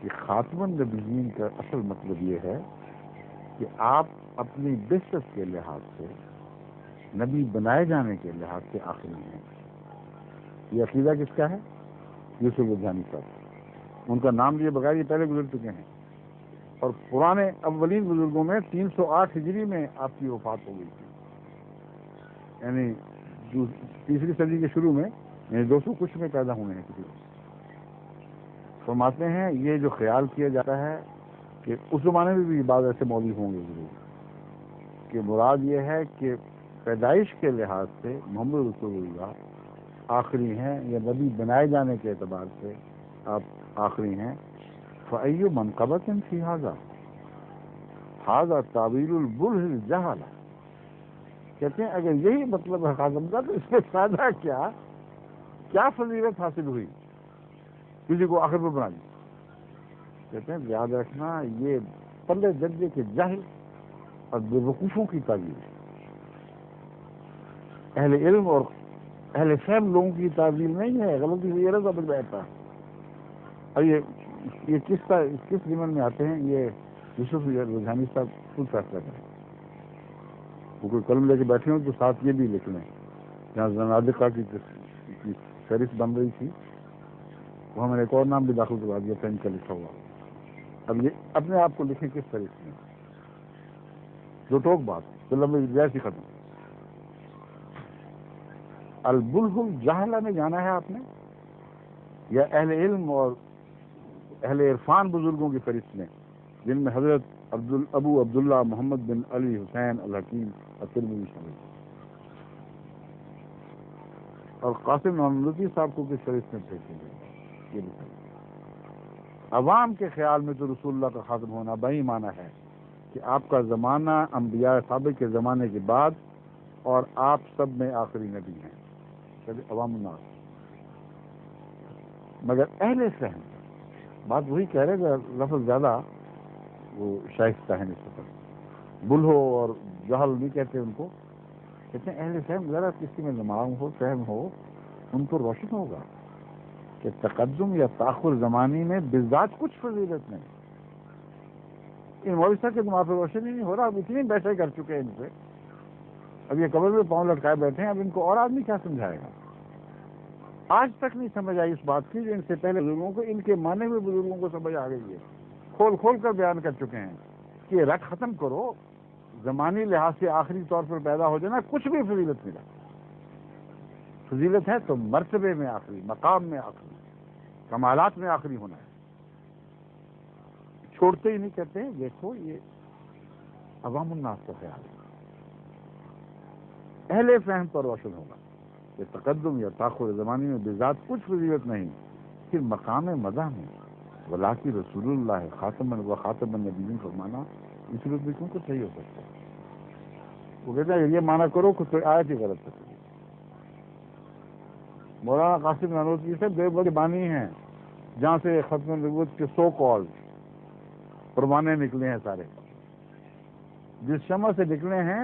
کہ خاتم النبیین کا اصل مطلب یہ ہے کہ آپ اپنی بعثت کے لحاظ سے, نبی بنائے جانے کے لحاظ سے آخری ہیں. یہ عقیدہ کس کا ہے؟ یوسف الجانی صاحب. ان کا نام لیے بغیر یہ پہلے گزر چکے ہیں, اور پرانے اولین بزرگوں میں 308 ہجری میں آپ کی وفات ہو گئی تھی, یعنی تیسری صدی کے شروع میں, یعنی 200 کچھ میں پیدا ہوئے ہیں کسی. فرماتے ہیں یہ جو خیال کیا جاتا ہے کہ اس زمانے میں بھی بعض ایسے مولوی ہوں گے ضرور, کہ مراد یہ ہے کہ پیدائش کے لحاظ سے محمد رسول اللہ آخری ہیں, یا نبی بنائے جانے کے اعتبار سے آپ آخری ہیں. فَأَيُّ مَنْقَبَةٍ فِي هَذَا تَعْوِيلُ الْبُلْهِ الْجَهَلَ. کہتے ہیں اگر یہی مطلب ہے خاتم کا, تو اس میں فائدہ کیا فضیلت حاصل ہوئی کسی کو آخر پر بنا دی. کہتے ہیں یاد رکھنا یہ پلے درجے کے جاہل اور بے وقوفوں کی تعبیر ہے. اہل علم اور اہل فہم لوگوں کی تعبیر نہیں ہے, غلطی سے یہ نہ سمجھ بیٹھتا. اور یہ کس ضمن میں آتے ہیں, یہ یوسف الجانی صاحب خود فیصلہ کریں. وہ کوئی قلم لے کے بیٹھے ہوں تو ساتھ یہ بھی لکھ لیں, جہاں زنادقہ کی فہرست بن رہی تھی وہاں میں نے ایک اور نام بھی داخل کروا دیا تھا ان کا لکھا ہوا. اب یہ اپنے آپ کو لکھیں کس فہرست میں, جو ٹوک بات تو لمبی جیسی ختم. البلہ الجہلہ میں جانا ہے آپ نے, یا اہل علم اور اہل عرفان بزرگوں کی فہرست میں, جن میں حضرت ابو عبداللہ محمد بن علی حسین الحکیم الترمذی شامل, اور قاسم نانوتوی صاحب کو کس فہرست میں پھینکیں گے یہ بتائیے. عوام کے خیال میں تو رسول اللہ کا خاتم ہونا بہی معنی ہے کہ آپ کا زمانہ انبیاء سابق کے زمانے کے بعد, اور آپ سب میں آخری نبی ہیں, عوام الناس. مگر اہل فہم بات وہی کہہ رہے کہ لفظ زیادہ وہ شائستہ ہے نسبت. بلہو اور جہل بھی کہتے ہیں ان کو. کہتے ہیں اہل فہم ذرا کسی میں دماغ ہو, فہم ہو, ان کو روشن ہوگا کہ تقدم یا تاخر زمانی میں بالذات کچھ فضیلت نہیں. ان مولوی صاحب کے دماغ پہ روشن ہی نہیں ہو رہا. اب اتنی بحثیں کر چکے ہیں ان سے, اب یہ قبر میں پاؤں لٹکائے بیٹھے ہیں. اب ان کو اور آدمی کیا سمجھائے گا؟ آج تک نہیں سمجھ آئی اس بات کی جو ان سے پہلے بزرگوں کو, ان کے مانے ہوئے بزرگوں کو سمجھ آ گئی ہے. کھول کھول کر بیان کر چکے ہیں کہ یہ رٹ ختم کرو, زمانی لحاظ سے آخری طور پر پیدا ہو جانا کچھ بھی فضیلت نہیں رہا. فضیلت ہے تو مرتبے میں آخری, مقام میں آخری, کمالات میں آخری ہونا ہے. چھوڑتے ہی نہیں. کہتے ہیں دیکھو یہ عوام الناس کا خیال ہے, اہل فہم پر روشن ہوگا کہ تقدم یا تاخر زمانے میں بذات کچھ فضیلت نہیں, پھر مقام مدح میں ولاکی رسول اللہ خاتم النبیین فرمانا اس صورت میں کیوں کچھ صحیح ہو سکتا ہے. وہ کہتے ہیں یہ مانا کرو کہ کوئی آیت ہی غلط ہے. مولانا قاسم نانوتوی سے بے بڑے بانی ہیں, جہاں سے ختم نبوت کے سو کال پروانے نکلے ہیں سارے, جس شمع سے نکلے ہیں,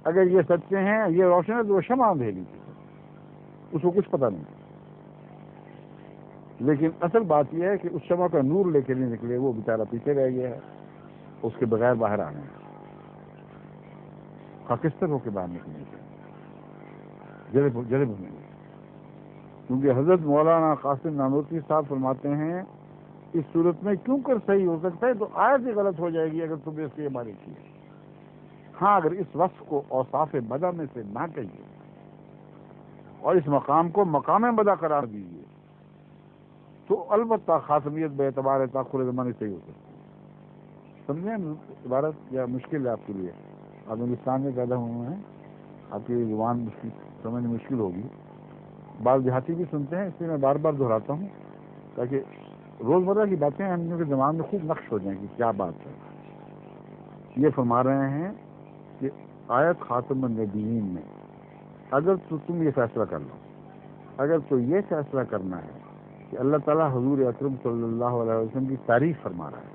اگر یہ سچے ہیں, یہ روشن ہے, تو وہ شمع اندھیری تھی, اس کو کچھ پتہ نہیں. لیکن اصل بات یہ ہے کہ اس شمع کا نور لے کے نہیں نکلے, وہ بیچارہ پیچھے رہ گیا ہے, اس کے بغیر باہر آنے خاکستر ہو کے باہر نکلنے کے جلے بھونے. کیونکہ حضرت مولانا قاسم نانوتوی صاحب فرماتے ہیں اس صورت میں کیوں کر صحیح ہو سکتا ہے, تو آیت ہی غلط ہو جائے گی اگر تم نے اس کی مانی کی. ہاں, اگر اس وصف کو اوصاف بدہ میں سے نہ کہیے اور اس مقام کو مقام بدہ قرار دیجیے, تو البتہ خاتمیت بے اعتبار تاخر زمانے سے ہی ہو سکتی ہے. سمجھیں عبارت یا مشکل ہے آپ کے لیے؟ آپ ہندوستان میں پیدا ہوئے ہیں, آپ کی زبان مشکل سمجھنے مشکل ہوگی. بعض دیہاتی بھی سنتے ہیں, اس لیے میں بار بار دہراتا ہوں تاکہ روزمرہ کی باتیں ہم لوگوں کے دماغ میں خوب نقش ہو جائیں کہ کیا بات ہے. یہ فرما رہے ہیں کہ آیت خاتم النبیین میں اگر تو تم یہ فیصلہ کر لو, اگر تو یہ فیصلہ کرنا ہے کہ اللہ تعالیٰ حضور اکرم صلی اللہ علیہ وسلم کی تعریف فرما رہا ہے,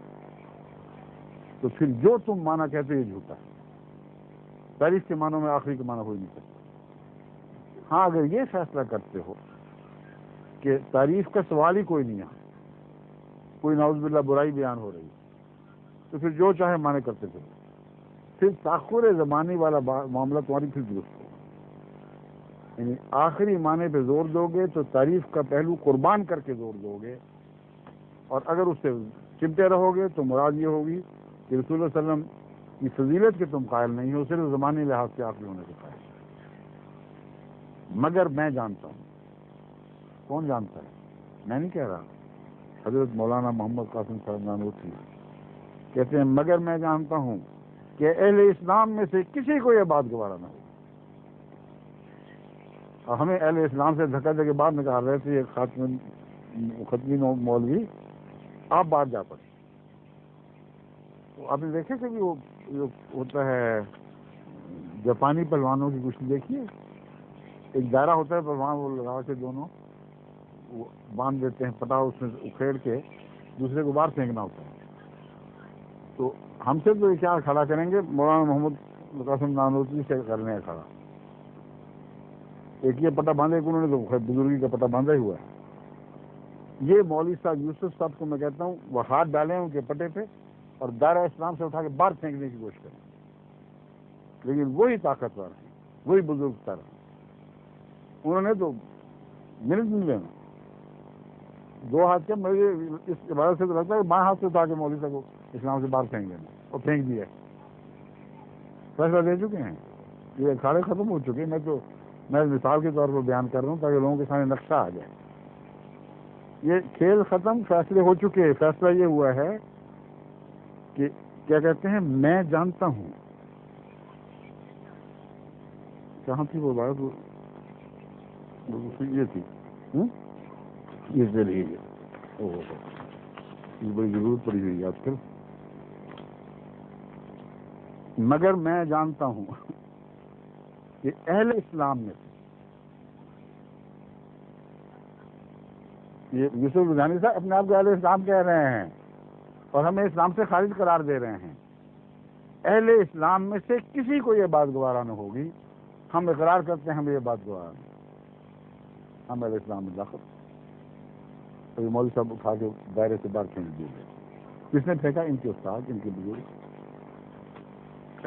تو پھر جو تم مانا کہتے یہ جھوٹا ہے. تعریف کے معنوں میں آخری کے معنی ہو ہی نہیں سکتا. ہاں اگر یہ فیصلہ کرتے ہو کہ تعریف کا سوال ہی کوئی نہیں ہے, کوئی نعوذ باللہ برائی بیان ہو رہی ہے, تو پھر جو چاہے مانے کرتے تھے. پھر تاخر زمانے والا معاملہ تمہاری پھر درست ہو, یعنی آخری معنی پہ زور دو گے تو تعریف کا پہلو قربان کر کے زور دو گے, اور اگر اس سے چمٹے رہو گے تو مراد یہ ہوگی کہ رسول اللہ علیہ وسلم کی فضیلت کے تم قائل نہیں ہو, صرف زمانی لحاظ سے آخری ہونے کے قائل. مگر میں جانتا ہوں. کون جانتا ہے؟ میں نہیں کہہ رہا, حضرت مولانا محمد قاسم صاحب نانوتوی کہتے ہیں مگر میں جانتا ہوں کہ اہل اسلام میں سے کسی کو یہ بات گوارا نہ ہو. اور ہمیں اہل اسلام سے دھکا دے کے بعد نکال رہے تھے ختمی مولوی, آپ باہر جا پڑے. آپ نے دیکھے کہ وہ جو ہوتا ہے جاپانی پہلوانوں کی کشتی دیکھیے, ایک دائرہ ہوتا ہے پہلوان, وہ لگا کے دونوں وہ باندھ دیتے ہیں پٹا, اس میں اکھیڑ کے دوسرے کو باہر پھینکنا ہوتا ہے. تو ہم سے تو کیا کھڑا کریں گے, مولانا محمد قاسم نانوتوی سے کرنے ہیں کھڑا. ایک یہ پٹا باندھے, انہوں نے تو بزرگی کا پٹا باندھا ہی ہوا ہے. یہ مولوی صاحب یوسف صاحب کو میں کہتا ہوں وہ ہاتھ ڈالیں ان کے پٹے پہ اور دائرہ اسلام سے اٹھا کے باہر پھینکنے کی کوشش کریں, لیکن وہی طاقتور ہیں, وہی بزرگ تر ہیں. انہوں نے تو منٹ نہیں لینا, دو ہاتھ کے. مجھے اس عبادت سے تو لگتا ہے کہ بائیں ہاتھ سے اٹھا کے مولوی صاحب کو اسلام سے باہر پھینک دینا, اور پھینک دیا. فیصلہ دے چکے ہیں, یہ اکھاڑے ختم ہو چکے. میں مثال کے طور پر بیان کر رہا ہوں تاکہ لوگوں کے سامنے نقشہ آ جائے. یہ کھیل ختم, فیصلے ہو چکے. فیصلہ یہ ہوا ہے کہ کیا کہتے ہیں, میں جانتا ہوں. کہاں تھی وہ بات؟ یہ تھی یہ ذریعے بڑی ضرورت پڑی ہوئی آج کل. مگر میں جانتا ہوں کہ اہل اسلام میں سے, یہ یوسف رضانی صاحب اپنے آپ کو اہل اسلام کہہ رہے ہیں اور ہمیں اسلام سے خارج قرار دے رہے ہیں. اہل اسلام میں سے کسی کو یہ بات گوارا نہ ہوگی. ہم اقرار کرتے ہیں ہمیں یہ بات گوارا نہیں, ہم اہل اسلام میں داخل. تو یہ مولوی صاحب اٹھا کے دائرے سے باہر پھینک دیے گئے. کس نے پھینکا؟ ان کے استاد, ان کے بزرگ.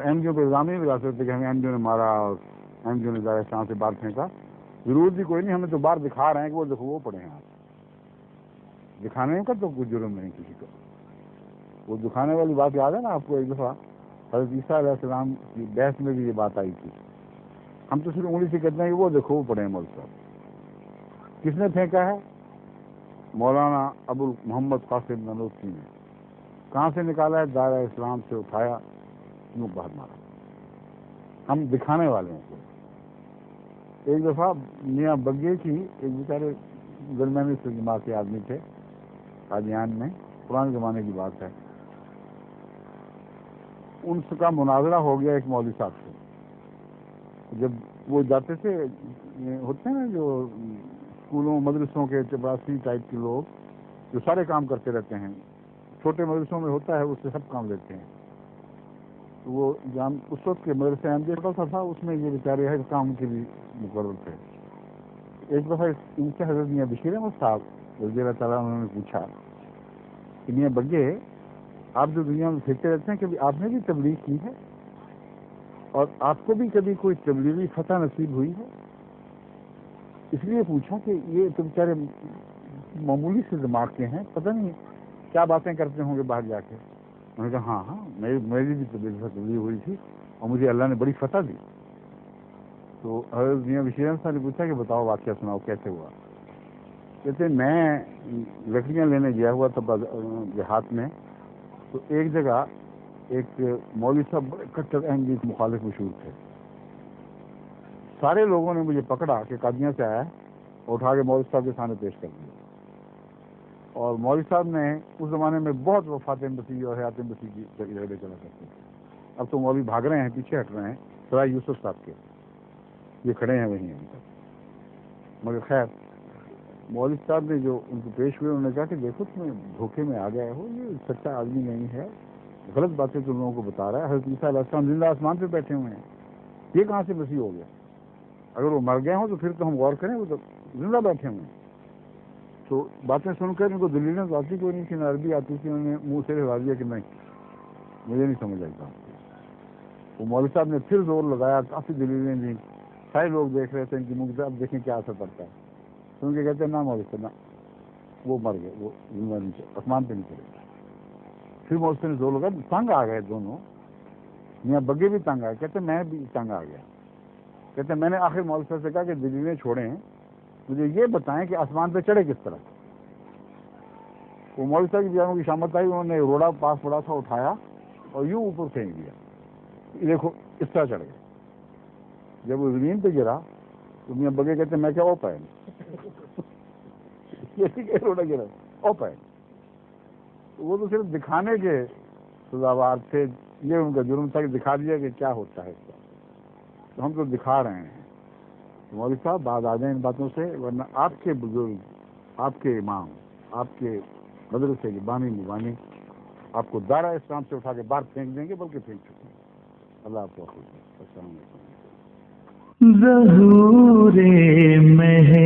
ایم جی او پہ الزام نہیں لگا سکتے کہ ہمیں ایم جی او نے مارا اور ایم جی او نے دائرہ اسلام سے باہر پھینکا. ضرورت بھی کوئی نہیں, ہمیں تو باہر دکھا رہے ہیں کہ وہ دیکھو وہ پڑے ہیں. آپ دکھانے کا تو کوئی جرم نہیں کسی کو. وہ دکھانے والی بات یاد ہے نا آپ کو؟ ایک دفعہ حضرت عیسیٰ علیہ السلام کی بحث میں بھی یہ بات آئی تھی. ہم تو صرف انگلی سے کہتے ہیں کہ وہ دیکھو وہ پڑے ہیں مولوی صاحب. کس نے پھینکا ہے؟ مولانا ابو محمد قاسم نانوتوی نے. کہاں سے نکالا ہے؟ دائرہ اسلام سے اٹھایا, یوں باہر مارا. ہم دکھانے والے ہیں. ایک دفعہ میاں بگے کی ایک بیچارے درمیانی سے جماعت کے آدمی تھے قادیان میں, پرانے زمانے کی بات ہے. ان کا مناظرہ ہو گیا ایک مولوی صاحب سے. جب وہ جاتے تھے, ہوتے ہیں نا جو اسکولوں مدرسوں کے چپراسی ٹائپ کے لوگ جو سارے کام کرتے رہتے ہیں, چھوٹے مدرسوں میں ہوتا ہے اس سے سب کام لیتے ہیں. تو وہ اس وقت کے مدرسے احمدیہ چھوٹا سا تھا, اس میں یہ بیچارے ہر کام کے لیے مقرر تھے. ایک دفعہ ان سے حضرت میاں بشیر احمد صاحب رضی اللہ تعالیٰ انہوں نے پوچھا کہ میاں بگے آپ جو دنیا میں پھرتے رہتے ہیں کبھی آپ نے بھی تبلیغ کی ہے, اور آپ کو بھی کبھی کوئی تبلیغی فتح نصیب ہوئی ہے؟ اس لیے پوچھا کہ یہ تو بیچارے معمولی سے دماغ کے ہیں, پتہ نہیں کیا باتیں کرتے ہوں گے باہر جا کے. انہوں نے کہا ہاں میری بھی تبلیغ ہوئی تھی اور مجھے اللہ نے بڑی فتح دی. تو حضرت میاں بشیر احمد صاحب نے پوچھا کہ بتاؤ واقعہ سناؤ کیسے ہوا. کہتے میں لکڑیاں لینے گیا ہوا تھا دیہات میں، تو ایک جگہ ایک مولوی صاحب بڑے کٹر احمدی مخالف مشہور تھے. سارے لوگوں نے مجھے پکڑا کہ قادیاں سے آیا اور اٹھا کے مولوی صاحب کے سامنے پیش کر دیا. اور مولوی صاحب نے اس زمانے میں بہت وفات مسیح اور حیات مسیح کی جھگڑے چلا کرتے تھے. اب تو مولوی بھاگ رہے ہیں، پیچھے ہٹ رہے ہیں، سرائے یوسف صاحب کے، یہ کھڑے ہیں وہیں ابھی تک. مگر خیر مولوی صاحب نے جو ان کو پیش ہوئے، انہوں نے کہا کہ دیکھو تمہیں دھوکے میں آ گئے ہو، یہ سچا آدمی نہیں ہے، غلط باتیں تم لوگوں کو بتا رہا ہے. حضرت عیسیٰ علیہ السلام زندہ آسمان پہ بیٹھے ہوئے ہیں، یہ کہاں سے مسیح ہو گیا؟ اگر وہ مر گئے ہوں تو پھر تو ہم غور کریں، وہ تو زندہ بیٹھے ہوئے ہیں. تو باتیں سن کر ان کو دلیلیں تو آتی کوئی نہیں تھی، نہ عربی آتی تھی. انہوں نے منہ سے ہلا دیا کہ نہیں، مجھے نہیں سمجھ آتا. وہ مولوی صاحب نے پھر زور لگایا، کافی دلیلیں دیں، سارے لوگ دیکھ رہے تھے ان کی منہ سے، اب دیکھیں کیا اثر پڑتا ہے. تو ان کے کہتے ہیں نہ مولوی صاحب، نہ وہ مر گئے، وہ زندہ نہیں چلے، آسمان پہ نہیں چلے. پھر مولوی صاحب نے زور لگایا، تنگ آ گئے دونوں، میاں بگے بھی تنگ آئے. کہتے میں بھی تنگ آ گیا. کہتے میں نے آخر مولوی صاحب سے کہا کہ دلیلیں چھوڑیں، مجھے یہ بتائیں کہ آسمان پہ چڑھے کس طرح. وہ مولوی صاحب کی بیانوں کی شامت آئی، انہوں نے روڑا پاس پڑا تھا اٹھایا اور یوں اوپر پھینک دیا، دیکھو اس طرح چڑھ گئے. جب وہ زمین پہ گرا تو میاں بگے کہتے میں کیا او پائے یہ روڑا گرا او پائے. وہ تو صرف دکھانے کے سزاوار تھے، یہ ان کا جرم تھا کہ دکھا دیا کہ کیا ہوتا ہے اس کا. تو ہم تو دکھا رہے ہیں. مولوی صاحب بعد آ جائیں ان باتوں سے، ورنہ آپ کے بزرگ، آپ کے امام، آپ کے مدرسے کے بانی مبانی آپ کو دائرہ اسلام سے اٹھا کے باہر پھینک دیں گے، بلکہ پھینک چکے ہیں. اللہ آپ کو خوش. السلام علیکم. ظہور مہ